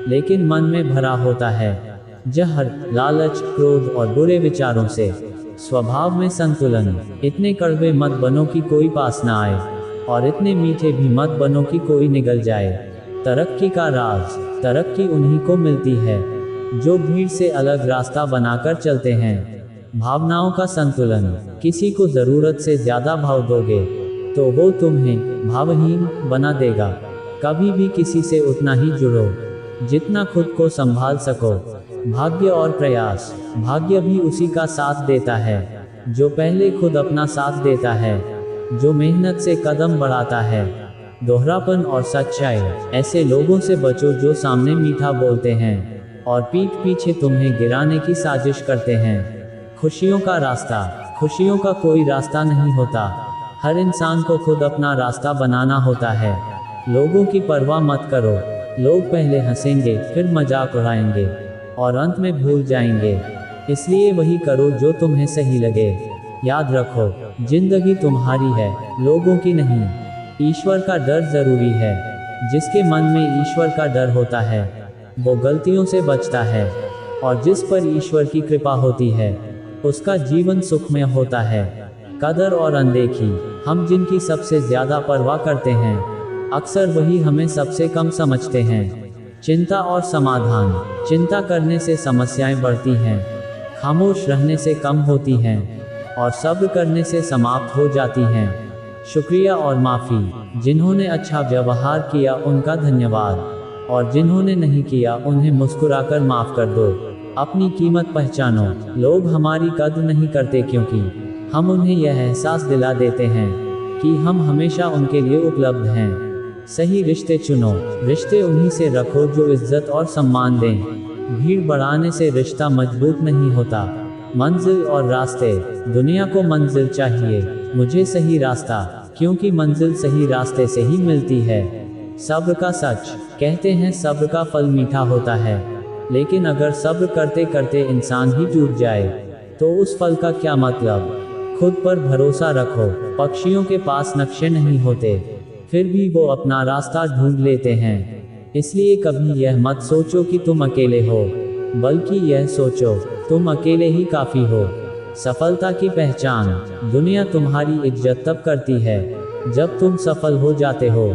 लेकिन मन में भरा होता है जहर, लालच, क्रोध और बुरे विचारों से। स्वभाव में संतुलन। इतने कड़वे मत बनो कि कोई पास ना आए, और इतने मीठे भी मत बनो कि कोई निगल जाए। तरक्की का राज। तरक्की उन्हीं को मिलती है जो भीड़ से अलग रास्ता बनाकर चलते हैं। भावनाओं का संतुलन। किसी को जरूरत से ज्यादा भाव दोगे तो वो तुम्हें भावहीन बना देगा। कभी भी किसी से उतना ही जुड़ो जितना खुद को संभाल सको। भाग्य और प्रयास। भाग्य भी उसी का साथ देता है जो पहले खुद अपना साथ देता है, जो मेहनत से कदम बढ़ाता है। दोहरापन और सच्चाई। ऐसे लोगों से बचो जो सामने मीठा बोलते हैं और पीठ पीछे तुम्हें गिराने की साजिश करते हैं। खुशियों का रास्ता। खुशियों का कोई रास्ता नहीं होता, हर इंसान को खुद अपना रास्ता बनाना होता है। लोगों की परवाह मत करो। लोग पहले हंसेंगे, फिर मजाक उड़ाएंगे और अंत में भूल जाएंगे। इसलिए वही करो जो तुम्हें सही लगे। याद रखो, जिंदगी तुम्हारी है, लोगों की नहीं। ईश्वर का डर जरूरी है। जिसके मन में ईश्वर का डर होता है वो गलतियों से बचता है, और जिस पर ईश्वर की कृपा होती है उसका जीवन सुखमय होता है। कदर और अनदेखी। हम जिनकी सबसे ज्यादा परवाह करते हैं अक्सर वही हमें सबसे कम समझते हैं। चिंता और समाधान। चिंता करने से समस्याएं बढ़ती हैं, खामोश रहने से कम होती हैं और सब्र करने से समाप्त हो जाती हैं। शुक्रिया और माफ़ी। जिन्होंने अच्छा व्यवहार किया उनका धन्यवाद, और जिन्होंने नहीं किया उन्हें मुस्कुराकर माफ़ कर दो। अपनी कीमत पहचानो। लोग हमारी कद्र नहीं करते क्योंकि हम उन्हें यह एहसास दिला देते हैं कि हम हमेशा उनके लिए उपलब्ध हैं। सही रिश्ते चुनो। रिश्ते उन्हीं से रखो जो इज्जत और सम्मान दें। भीड़ बढ़ाने से रिश्ता मजबूत नहीं होता। मंजिल और रास्ते। दुनिया को मंजिल चाहिए, मुझे सही रास्ता, क्योंकि मंजिल सही रास्ते से ही मिलती है। सब्र का सच। कहते हैं सब्र का फल मीठा होता है, लेकिन अगर सब्र करते करते इंसान ही टूट जाए तो उस फल का क्या मतलब। खुद पर भरोसा रखो। पक्षियों के पास नक्शे नहीं होते, फिर भी वो अपना रास्ता ढूंढ लेते हैं। इसलिए कभी यह मत सोचो कि तुम अकेले हो, बल्कि यह सोचो तुम अकेले ही काफ़ी हो। सफलता की पहचान। दुनिया तुम्हारी इज्जत तब करती है जब तुम सफल हो जाते हो।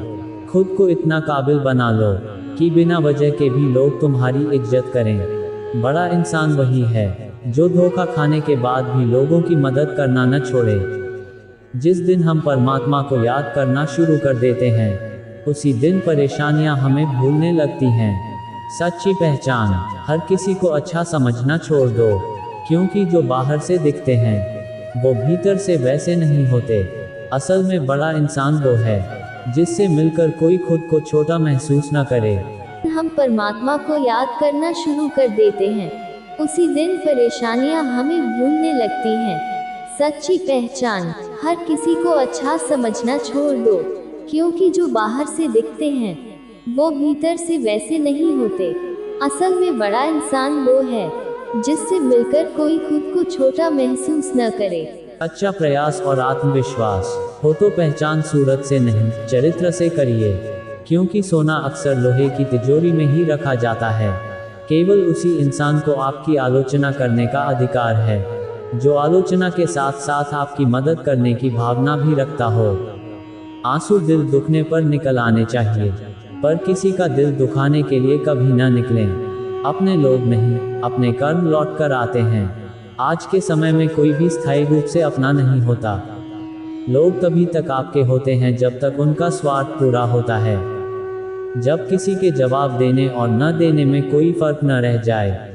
खुद को इतना काबिल बना लो कि बिना वजह के भी लोग तुम्हारी इज्जत करें। बड़ा इंसान वही है जो धोखा खाने के बाद भी लोगों की मदद करना न छोड़े। जिस दिन हम परमात्मा को याद करना शुरू कर देते हैं उसी दिन परेशानियां हमें भूलने लगती हैं। सच्ची पहचान। हर किसी को अच्छा समझना छोड़ दो, क्योंकि जो बाहर से दिखते हैं वो भीतर से वैसे नहीं होते। असल में बड़ा इंसान वो है जिससे मिलकर कोई खुद को छोटा महसूस न करे। हम परमात्मा को याद करना शुरू कर देते हैं उसी दिन परेशानियां हमें भूलने लगती हैं। सच्ची पहचान। हर किसी को अच्छा समझना छोड़ दो, क्योंकि जो बाहर से दिखते हैं वो भीतर से वैसे नहीं होते। असल में बड़ा इंसान वो है जिससे मिलकर कोई खुद को छोटा महसूस न करे। अच्छा प्रयास और आत्मविश्वास हो तो पहचान सूरत से नहीं, चरित्र से करिए, क्योंकि सोना अक्सर लोहे की तिजोरी में ही रखा जाता है। केवल उसी इंसान को आपकी आलोचना करने का अधिकार है जो आलोचना के साथ साथ आपकी मदद करने की भावना भी रखता हो। आंसू दिल दुखने पर निकल आने चाहिए, पर किसी का दिल दुखाने के लिए कभी न निकलें। अपने लोग नहीं, अपने कर्म लौट कर आते हैं। आज के समय में कोई भी स्थायी रूप से अपना नहीं होता। लोग तभी तक आपके होते हैं जब तक उनका स्वार्थ पूरा होता है। जब किसी के जवाब देने और न देने में कोई फर्क न रह जाए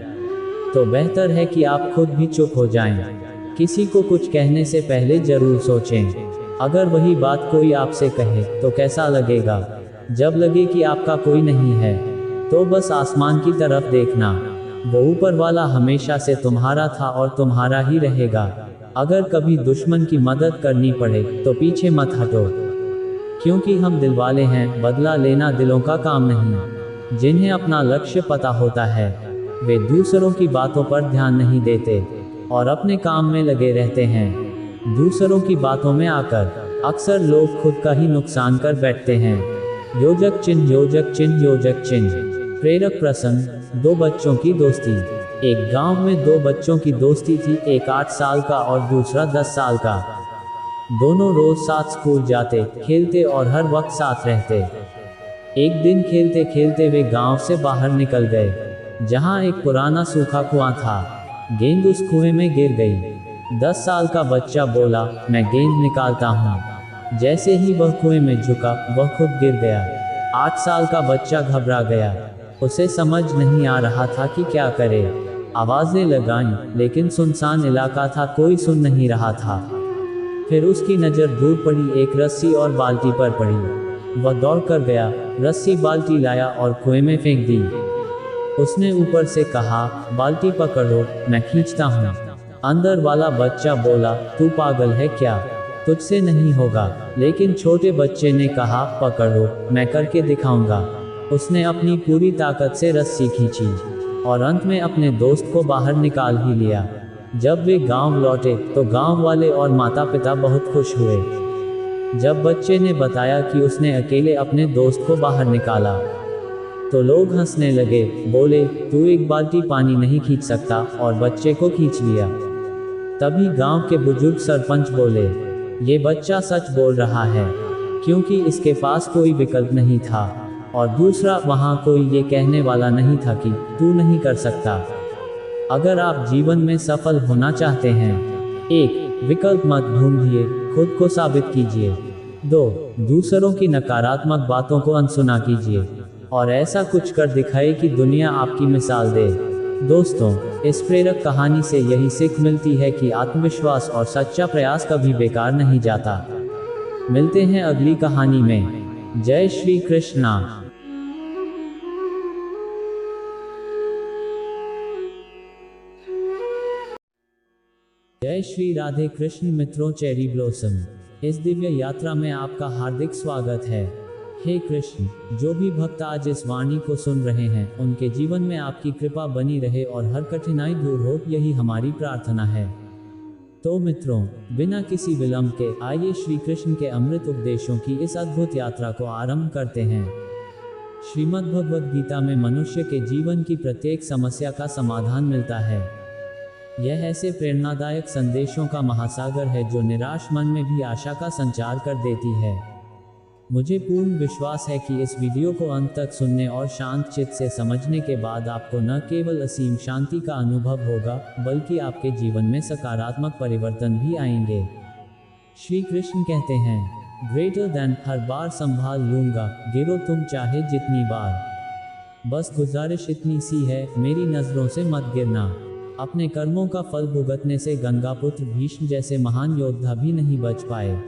तो बेहतर है कि आप खुद भी चुप हो जाएं। किसी को कुछ कहने से पहले जरूर सोचें। अगर वही बात कोई आपसे कहे तो कैसा लगेगा। जब लगे कि आपका कोई नहीं है तो बस आसमान की तरफ देखना, वो ऊपर वाला हमेशा से तुम्हारा था और तुम्हारा ही रहेगा। अगर कभी दुश्मन की मदद करनी पड़े तो पीछे मत हटो, क्योंकि हम दिलवाले हैं, बदला लेना दिलों का काम नहीं। जिन्हें अपना लक्ष्य पता होता है वे दूसरों की बातों पर ध्यान नहीं देते और अपने काम में लगे रहते हैं। दूसरों की बातों में आकर अक्सर लोग खुद का ही नुकसान कर बैठते हैं। योजक चिन्ह, योजक चिन्ह, योजक चिन्ह। प्रेरक प्रसंग। 2 बच्चों की दोस्ती। एक गांव में 2 बच्चों की दोस्ती थी, एक 8 साल का और दूसरा 10 साल का। दोनों रोज साथ स्कूल जाते, खेलते और हर वक्त साथ रहते। एक दिन खेलते खेलते वे गांव से बाहर निकल गए, जहां एक पुराना सूखा कुआं था। गेंद उस कुएं में गिर गई। 10 साल का बच्चा बोला, मैं गेंद निकालता हूँ। जैसे ही वह कुएं में झुका, वह खुद गिर गया। 8 साल का बच्चा घबरा गया। उसे समझ नहीं आ रहा था कि क्या करे। आवाजें लगाईं, लेकिन सुनसान इलाका था, कोई सुन नहीं रहा था। फिर उसकी नज़र दूर पड़ी, एक रस्सी और बाल्टी पर पड़ी। वह दौड़ कर गया, रस्सी बाल्टी लाया और कुएं में फेंक दी। उसने ऊपर से कहा, बाल्टी पकड़ो, मैं खींचता हूँ। अंदर वाला बच्चा बोला, तू पागल है क्या, तुझसे नहीं होगा। लेकिन छोटे बच्चे ने कहा, पकड़ो, मैं करके दिखाऊंगा। उसने अपनी पूरी ताकत से रस्सी खींची और अंत में अपने दोस्त को बाहर निकाल ही लिया। जब वे गांव लौटे तो गांव वाले और माता पिता बहुत खुश हुए। जब बच्चे ने बताया कि उसने अकेले अपने दोस्त को बाहर निकाला तो लोग हंसने लगे, बोले, तू एक बाल्टी पानी नहीं खींच सकता, और बच्चे को खींच लिया। तभी गांव के बुजुर्ग सरपंच बोले, ये बच्चा सच बोल रहा है, क्योंकि इसके पास कोई विकल्प नहीं था, और दूसरा, वहां कोई ये कहने वाला नहीं था कि तू नहीं कर सकता। अगर आप जीवन में सफल होना चाहते हैं, 1. विकल्प मत ढूंढिए, खुद को साबित कीजिए। 2. दूसरों की नकारात्मक बातों को अनसुना कीजिए और ऐसा कुछ कर दिखाए कि दुनिया आपकी मिसाल दे। दोस्तों, इस प्रेरक कहानी से यही सीख मिलती है कि आत्मविश्वास और सच्चा प्रयास कभी बेकार नहीं जाता। मिलते हैं अगली कहानी में। जय श्री कृष्णा। जय श्री राधे कृष्ण। मित्रों, चेरी ब्लॉसम इस दिव्य यात्रा में आपका हार्दिक स्वागत है। हे कृष्ण, जो भी भक्त आज इस वाणी को सुन रहे हैं, उनके जीवन में आपकी कृपा बनी रहे और हर कठिनाई दूर हो, यही हमारी प्रार्थना है। तो मित्रों, बिना किसी विलंब के आइए श्री कृष्ण के अमृत उपदेशों की इस अद्भुत यात्रा को आरंभ करते हैं। श्रीमद् भगवद गीता में मनुष्य के जीवन की प्रत्येक समस्या का समाधान मिलता है। यह ऐसे प्रेरणादायक संदेशों का महासागर है जो निराश मन में भी आशा का संचार कर देती है। मुझे पूर्ण विश्वास है कि इस वीडियो को अंत तक सुनने और शांत चित्त से समझने के बाद आपको न केवल असीम शांति का अनुभव होगा, बल्कि आपके जीवन में सकारात्मक परिवर्तन भी आएंगे। श्री कृष्ण कहते हैं, ग्रेटर देन, हर बार संभाल लूंगा, गिरो तुम चाहे जितनी बार। बस गुजारिश इतनी सी है, मेरी नजरों से मत गिरना। अपने कर्मों का फल भुगतने से गंगापुत्र भीष्म जैसे महान योद्धा भी नहीं बच पाए,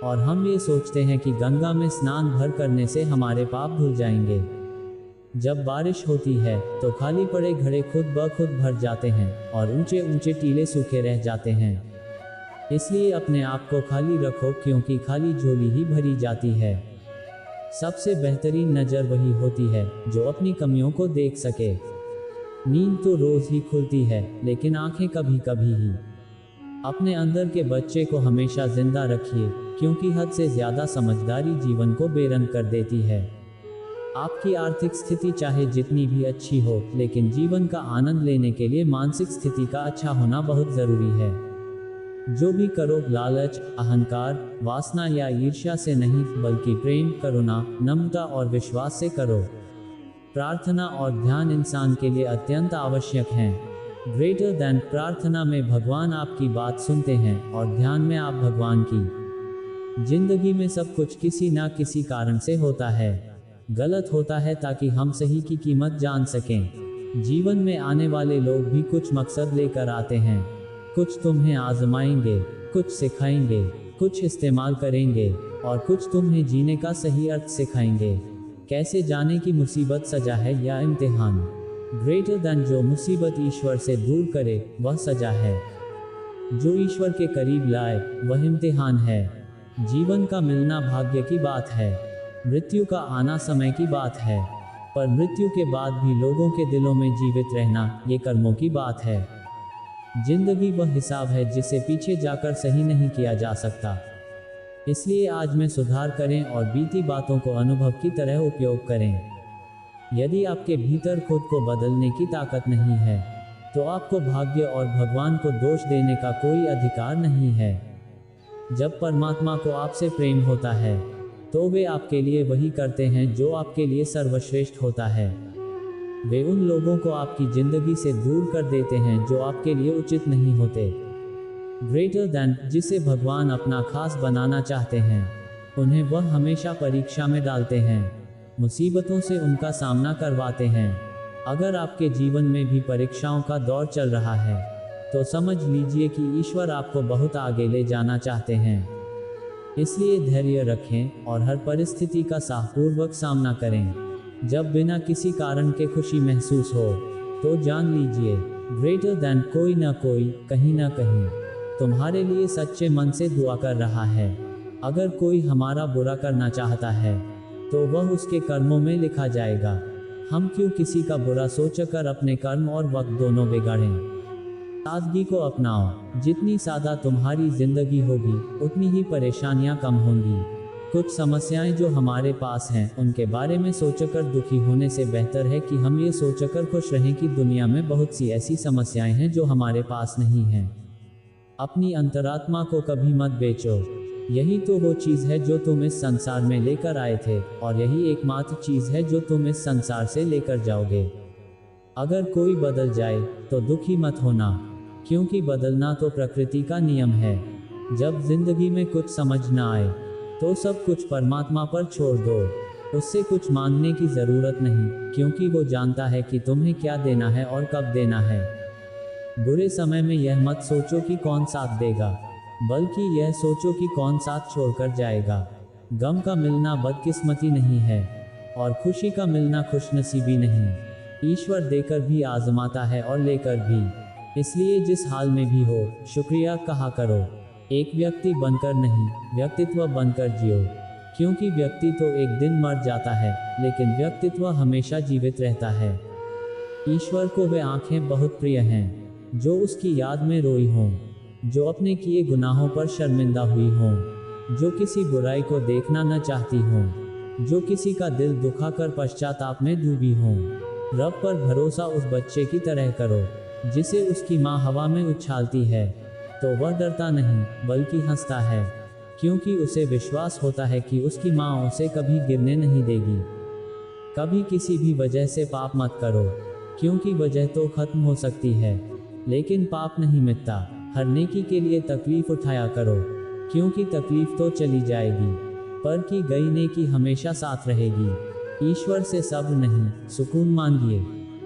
और हम ये सोचते हैं कि गंगा में स्नान भर करने से हमारे पाप धुल जाएंगे। जब बारिश होती है तो खाली पड़े घड़े खुद ब खुद भर जाते हैं और ऊंचे ऊंचे टीले सूखे रह जाते हैं। इसलिए अपने आप को खाली रखो, क्योंकि खाली झोली ही भरी जाती है। सबसे बेहतरीन नज़र वही होती है जो अपनी कमियों को देख सके। नींद तो रोज ही खुलती है, लेकिन आंखें कभी कभी ही। अपने अंदर के बच्चे को हमेशा जिंदा रखिए, क्योंकि हद से ज्यादा समझदारी जीवन को बेरंग कर देती है। आपकी आर्थिक स्थिति चाहे जितनी भी अच्छी हो, लेकिन जीवन का आनंद लेने के लिए मानसिक स्थिति का अच्छा होना बहुत जरूरी है। जो भी करो, लालच, अहंकार, वासना या ईर्ष्या से नहीं, बल्कि प्रेम, करुणा, नम्रता और विश्वास से करो। प्रार्थना और ध्यान इंसान के लिए अत्यंत आवश्यक हैं। ग्रेटर देन, प्रार्थना में भगवान आपकी बात सुनते हैं और ध्यान में आप भगवान की। जिंदगी में सब कुछ किसी ना किसी कारण से होता है। गलत होता है ताकि हम सही की कीमत जान सकें। जीवन में आने वाले लोग भी कुछ मकसद लेकर आते हैं। कुछ तुम्हें आजमाएंगे, कुछ सिखाएंगे, कुछ इस्तेमाल करेंगे और कुछ तुम्हें जीने का सही अर्थ सिखाएंगे। कैसे जाने की मुसीबत सजा है या इम्तिहान? ग्रेटर देन, जो मुसीबत ईश्वर से दूर करे वह सजा है। जो ईश्वर के करीब लाए वह इम्तिहान है। जीवन का मिलना भाग्य की बात है, मृत्यु का आना समय की बात है, पर मृत्यु के बाद भी लोगों के दिलों में जीवित रहना ये कर्मों की बात है। जिंदगी वह हिसाब है जिसे पीछे जाकर सही नहीं किया जा सकता। इसलिए आज में सुधार करें और बीती बातों को अनुभव की तरह उपयोग करें। यदि आपके भीतर खुद को बदलने की ताकत नहीं है तो आपको भाग्य और भगवान को दोष देने का कोई अधिकार नहीं है। जब परमात्मा को आपसे प्रेम होता है तो वे आपके लिए वही करते हैं जो आपके लिए सर्वश्रेष्ठ होता है। वे उन लोगों को आपकी जिंदगी से दूर कर देते हैं जो आपके लिए उचित नहीं होते। ग्रेटर दैन जिसे भगवान अपना खास बनाना चाहते हैं, उन्हें वह हमेशा परीक्षा में डालते हैं, मुसीबतों से उनका सामना करवाते हैं। अगर आपके जीवन में भी परीक्षाओं का दौर चल रहा है तो समझ लीजिए कि ईश्वर आपको बहुत आगे ले जाना चाहते हैं। इसलिए धैर्य रखें और हर परिस्थिति का साहपूर्वक सामना करें। जब बिना किसी कारण के खुशी महसूस हो तो जान लीजिए ग्रेटर दैन कोई ना कोई कहीं ना कहीं तुम्हारे लिए सच्चे मन से दुआ कर रहा है। अगर कोई हमारा बुरा करना चाहता है तो वह उसके कर्मों में लिखा जाएगा। हम क्यों किसी का बुरा सोचकर अपने कर्म और वक्त दोनों बिगाड़ें। सादगी को अपनाओ। जितनी सादा तुम्हारी जिंदगी होगी उतनी ही परेशानियां कम होंगी। कुछ समस्याएं जो हमारे पास हैं उनके बारे में सोचकर दुखी होने से बेहतर है कि हम ये सोचकर खुश रहें कि दुनिया में बहुत सी ऐसी समस्याएं हैं जो हमारे पास नहीं हैं। अपनी अंतरात्मा को कभी मत बेचो। यही तो वो चीज़ है जो तुम इस संसार में लेकर आए थे और यही एकमात्र चीज़ है जो तुम इस संसार से लेकर जाओगे। अगर कोई बदल जाए तो दुखी मत होना, क्योंकि बदलना तो प्रकृति का नियम है। जब जिंदगी में कुछ समझ ना आए तो सब कुछ परमात्मा पर छोड़ दो। उससे कुछ मांगने की ज़रूरत नहीं, क्योंकि वो जानता है कि तुम्हें क्या देना है और कब देना है। बुरे समय में यह मत सोचो कि कौन साथ देगा, बल्कि यह सोचो कि कौन साथ छोड़कर जाएगा। गम का मिलना बदकिस्मती नहीं है और खुशी का मिलना खुशनसीबी नहीं। ईश्वर देकर भी आजमाता है और लेकर भी। इसलिए जिस हाल में भी हो शुक्रिया कहा करो। एक व्यक्ति बनकर नहीं, व्यक्तित्व बनकर जियो, क्योंकि व्यक्ति तो एक दिन मर जाता है लेकिन व्यक्तित्व हमेशा जीवित रहता है। ईश्वर को वे आंखें बहुत प्रिय हैं जो उसकी याद में रोई हों, जो अपने किए गुनाहों पर शर्मिंदा हुई हों, जो किसी बुराई को देखना न चाहती हों, जो किसी का दिल दुखाकर पश्चाताप में डूबी हों। रब पर भरोसा उस बच्चे की तरह करो जिसे उसकी माँ हवा में उछालती है तो वह डरता नहीं बल्कि हंसता है, क्योंकि उसे विश्वास होता है कि उसकी माँ उसे कभी गिरने नहीं देगी। कभी किसी भी वजह से पाप मत करो, क्योंकि वजह तो खत्म हो सकती है लेकिन पाप नहीं मिटता। हर नेकी के लिए तकलीफ उठाया करो, क्योंकि तकलीफ तो चली जाएगी पर की गई नेकी हमेशा साथ रहेगी। ईश्वर से सब्र नहीं सुकून मांगिए,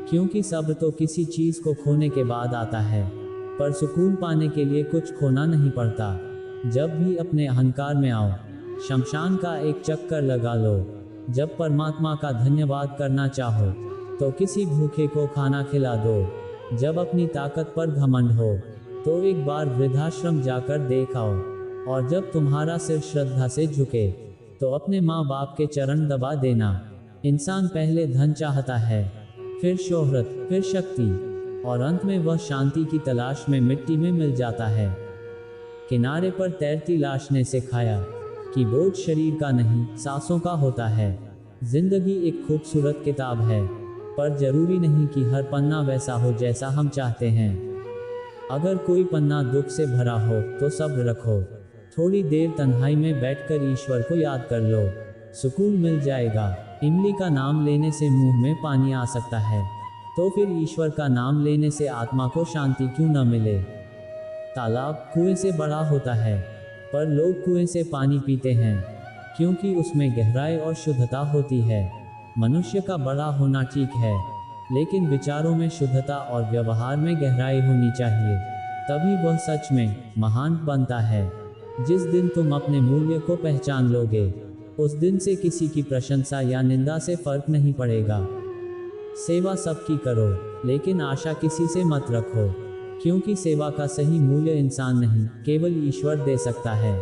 क्योंकि सब्र तो किसी चीज़ को खोने के बाद आता है, पर सुकून पाने के लिए कुछ खोना नहीं पड़ता। जब भी अपने अहंकार में आओ, शमशान का एक चक्कर लगा लो। जब परमात्मा का धन्यवाद करना चाहो तो किसी भूखे को खाना खिला दो। जब अपनी ताकत पर घमंड हो तो एक बार वृद्धाश्रम जाकर देख आओ। और जब तुम्हारा सिर श्रद्धा से झुके तो अपने माँ बाप के चरण दबा देना। इंसान पहले धन चाहता है, फिर शोहरत, फिर शक्ति और अंत में वह शांति की तलाश में मिट्टी में मिल जाता है। किनारे पर तैरती लाश ने सिखाया कि बोझ शरीर का नहीं सांसों का होता है। जिंदगी एक खूबसूरत किताब है, पर जरूरी नहीं कि हर पन्ना वैसा हो जैसा हम चाहते हैं। अगर कोई पन्ना दुख से भरा हो तो सब्र रखो। थोड़ी देर तन्हाई में बैठकर ईश्वर को याद कर लो, सुकून मिल जाएगा। इमली का नाम लेने से मुंह में पानी आ सकता है, तो फिर ईश्वर का नाम लेने से आत्मा को शांति क्यों न मिले। तालाब कुएं से बड़ा होता है, पर लोग कुएं से पानी पीते हैं क्योंकि उसमें गहराई और शुद्धता होती है। मनुष्य का बड़ा होना ठीक है, लेकिन विचारों में शुद्धता और व्यवहार में गहराई होनी चाहिए, तभी वह सच में महान बनता है। जिस दिन तुम अपने मूल्य को पहचान लोगे, उस दिन से किसी की प्रशंसा या निंदा से फर्क नहीं पड़ेगा। सेवा सबकी करो, लेकिन आशा किसी से मत रखो। क्योंकि सेवा का सही मूल्य इंसान नहीं, केवल ईश्वर दे सकता है।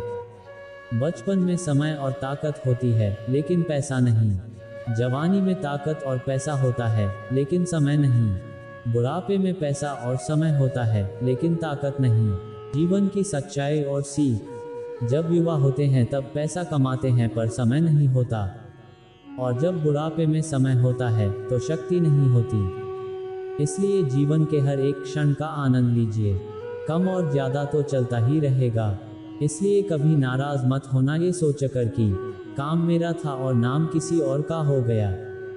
बचपन में समय और ताकत होती है, लेकिन पैसा नहीं। जवानी में ताकत और पैसा होता है, लेकिन समय नहीं। बुढ़ापे में पैसा और समय होता है, लेकिन ताकत नहीं। जीवन की सच्चाई और सीख, जब युवा होते हैं तब पैसा कमाते हैं पर समय नहीं होता, और जब बुढ़ापे में समय होता है तो शक्ति नहीं होती। इसलिए जीवन के हर एक क्षण का आनंद लीजिए। कम और ज़्यादा तो चलता ही रहेगा, इसलिए कभी नाराज मत होना ये सोचकर कि काम मेरा था और नाम किसी और का हो गया।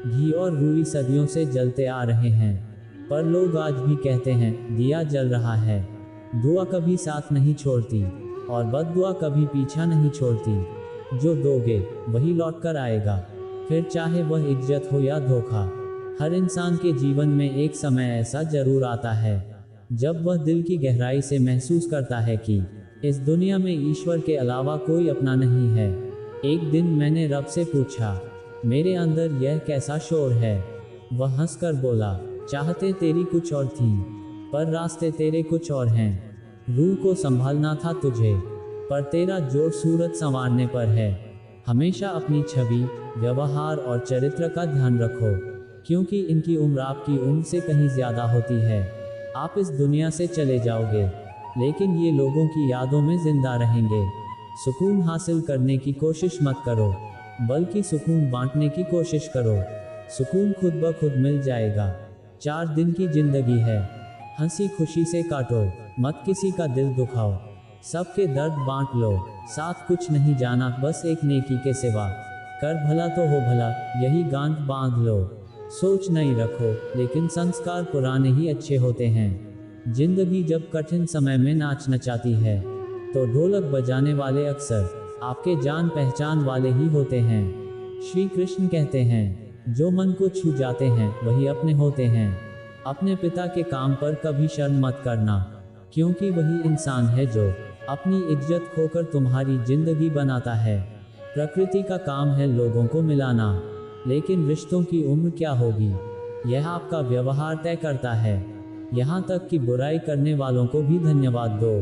घी और रुई सदियों से जलते आ रहे हैं, पर लोग आज भी कहते हैं दिया जल रहा है। दुआ कभी साथ नहीं छोड़ती और बद्दुआ कभी पीछा नहीं छोड़ती। जो दोगे वही लौट कर आएगा, फिर चाहे वह इज्जत हो या धोखा। हर इंसान के जीवन में एक समय ऐसा जरूर आता है जब वह दिल की गहराई से महसूस करता है कि इस दुनिया में ईश्वर के अलावा कोई अपना नहीं है। एक दिन मैंने रब से पूछा, मेरे अंदर यह कैसा शोर है? वह हंसकर बोला, चाहते तेरी कुछ और थी, पर रास्ते तेरे कुछ और हैं। रूह को संभालना था तुझे, पर तेरा जोर सूरत संवारने पर है। हमेशा अपनी छवि, व्यवहार और चरित्र का ध्यान रखो, क्योंकि इनकी उम्र आपकी उम्र से कहीं ज्यादा होती है। आप इस दुनिया से चले जाओगे, लेकिन ये लोगों की यादों में जिंदा रहेंगे। सुकून हासिल करने की कोशिश मत करो, बल्कि सुकून बांटने की कोशिश करो। सुकून खुद ब खुद मिल जाएगा। 4 दिन की जिंदगी है, हंसी खुशी से काटो, मत किसी का दिल दुखाओ। सबके दर्द बांट लो, साथ कुछ नहीं जाना बस एक नेकी के सिवा। कर भला तो हो भला, यही गांठ बांध लो। सोच नहीं रखो, लेकिन संस्कार पुराने ही अच्छे होते हैं। जिंदगी जब कठिन समय में नाच नचाती है, तो ढोलक बजाने वाले अक्सर आपके जान पहचान वाले ही होते हैं। श्री कृष्ण कहते हैं, जो मन को छू जाते हैं वही अपने होते हैं। अपने पिता के काम पर कभी शर्म मत करना, क्योंकि वही इंसान है जो अपनी इज्जत खोकर तुम्हारी जिंदगी बनाता है। प्रकृति का काम है लोगों को मिलाना, लेकिन रिश्तों की उम्र क्या होगी यह आपका व्यवहार तय करता है। यहाँ तक कि बुराई करने वालों को भी धन्यवाद दो,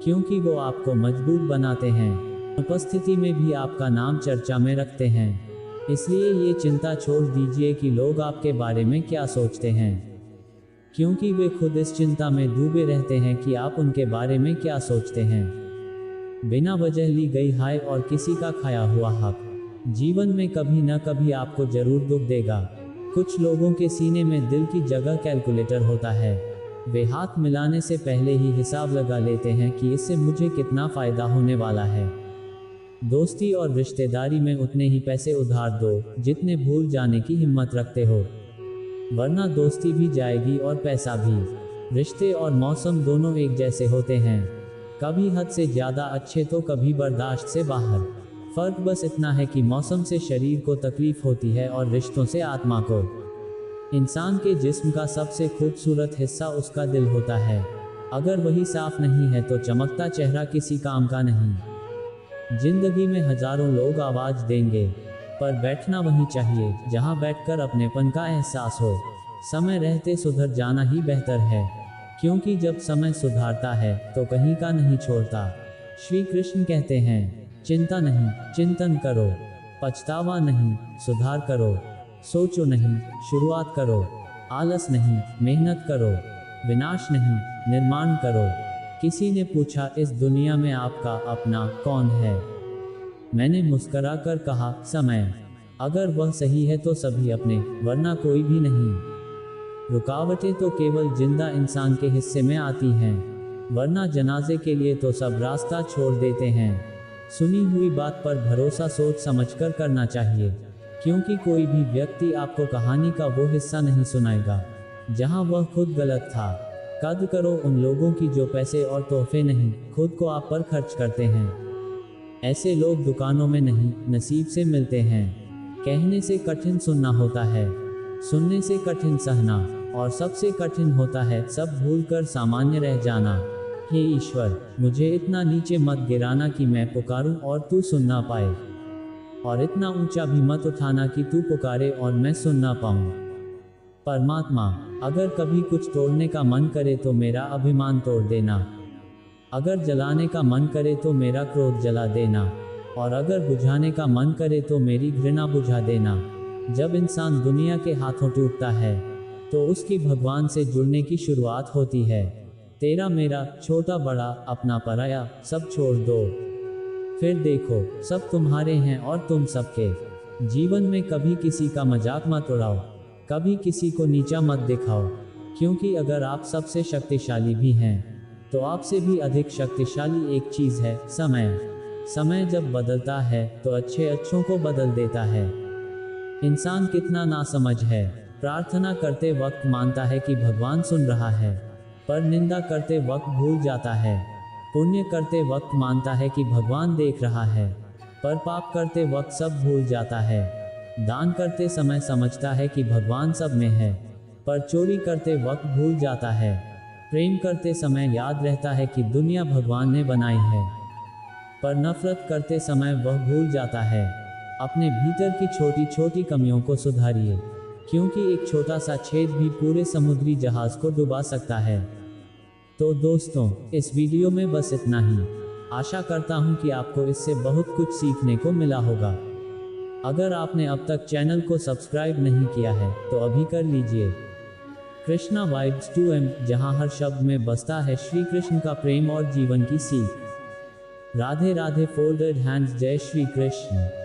क्योंकि वो आपको मजबूत बनाते हैं। उपस्थिति में भी आपका नाम चर्चा में रखते हैं। इसलिए ये चिंता छोड़ दीजिए कि लोग आपके बारे में क्या सोचते हैं, क्योंकि वे खुद इस चिंता में डूबे रहते हैं कि आप उनके बारे में क्या सोचते हैं। बिना वजह ली गई हाय और किसी का खाया हुआ हक जीवन में कभी न कभी आपको जरूर दुख देगा। कुछ लोगों के सीने में दिल की जगह कैलकुलेटर होता है। वे हाथ मिलाने से पहले ही हिसाब लगा लेते हैं कि इससे मुझे कितना फायदा होने वाला है। दोस्ती और रिश्तेदारी में उतने ही पैसे उधार दो जितने भूल जाने की हिम्मत रखते हो, वरना दोस्ती भी जाएगी और पैसा भी। रिश्ते और मौसम दोनों एक जैसे होते हैं, कभी हद से ज़्यादा अच्छे तो कभी बर्दाश्त से बाहर। फर्क बस इतना है कि मौसम से शरीर को तकलीफ होती है और रिश्तों से आत्मा को। इंसान के जिस्म का सबसे खूबसूरत हिस्सा उसका दिल होता है। अगर वही साफ नहीं है तो चमकता चेहरा किसी काम का नहीं। जिंदगी में हजारों लोग आवाज़ देंगे, पर बैठना वहीं चाहिए जहां बैठकर अपनेपन का एहसास हो। समय रहते सुधर जाना ही बेहतर है, क्योंकि जब समय सुधारता है तो कहीं का नहीं छोड़ता। श्री कृष्ण कहते हैं, चिंता नहीं चिंतन करो, पछतावा नहीं सुधार करो, सोचो नहीं शुरुआत करो, आलस नहीं मेहनत करो, विनाश नहीं निर्माण करो। किसी ने पूछा, इस दुनिया में आपका अपना कौन है? मैंने मुस्करा कर कहा, समय। अगर वह सही है तो सभी अपने, वरना कोई भी नहीं। रुकावटें तो केवल जिंदा इंसान के हिस्से में आती हैं, वरना जनाजे के लिए तो सब रास्ता छोड़ देते हैं। सुनी हुई बात पर भरोसा सोच समझकर करना चाहिए, क्योंकि कोई भी व्यक्ति आपको कहानी का वो हिस्सा नहीं सुनाएगा जहां वह खुद गलत था। कद्र करो उन लोगों की जो पैसे और तोहफे नहीं, खुद को आप पर खर्च करते हैं। ऐसे लोग दुकानों में नहीं, नसीब से मिलते हैं। कहने से कठिन सुनना होता है, सुनने से कठिन सहना, और सबसे कठिन होता है सब भूलकर सामान्य रह जाना। हे ईश्वर, मुझे इतना नीचे मत गिराना कि मैं पुकारूं और तू सुन ना पाए, और इतना ऊंचा भी मत उठाना कि तू पुकारे और मैं सुन ना पाऊं। परमात्मा, अगर कभी कुछ तोड़ने का मन करे तो मेरा अभिमान तोड़ देना, अगर जलाने का मन करे तो मेरा क्रोध जला देना, और अगर बुझाने का मन करे तो मेरी घृणा बुझा देना। जब इंसान दुनिया के हाथों टूटता है तो उसकी भगवान से जुड़ने की शुरुआत होती है। तेरा मेरा, छोटा बड़ा, अपना पराया, सब छोड़ दो, फिर देखो सब तुम्हारे हैं और तुम सबके। जीवन में कभी किसी का मजाक मत उड़ाओ, कभी किसी को नीचा मत दिखाओ, क्योंकि अगर आप सबसे शक्तिशाली भी हैं तो आपसे भी अधिक शक्तिशाली एक चीज़ है, समय। समय जब बदलता है तो अच्छे अच्छों को बदल देता है। इंसान कितना नासमझ है, प्रार्थना करते वक्त मानता है कि भगवान सुन रहा है, पर निंदा करते वक्त भूल जाता है। पुण्य करते वक्त मानता है कि भगवान देख रहा है, पर पाप करते वक्त सब भूल जाता है। दान करते समय समझता है कि भगवान सब में है, पर चोरी करते वक्त भूल जाता है। प्रेम करते समय याद रहता है कि दुनिया भगवान ने बनाई है, पर नफरत करते समय वह भूल जाता है। अपने भीतर की छोटी छोटी कमियों को सुधारिए, क्योंकि एक छोटा सा छेद भी पूरे समुद्री जहाज को डुबा सकता है। तो दोस्तों, इस वीडियो में बस इतना ही। आशा करता हूँ कि आपको इससे बहुत कुछ सीखने को मिला होगा। अगर आपने अब तक चैनल को सब्सक्राइब नहीं किया है तो अभी कर लीजिए। कृष्णा वाइब्स 2M, जहाँ हर शब्द में बसता है श्री कृष्ण का प्रेम और जीवन की सीख। राधे राधे। Folded hands. जय श्री कृष्ण।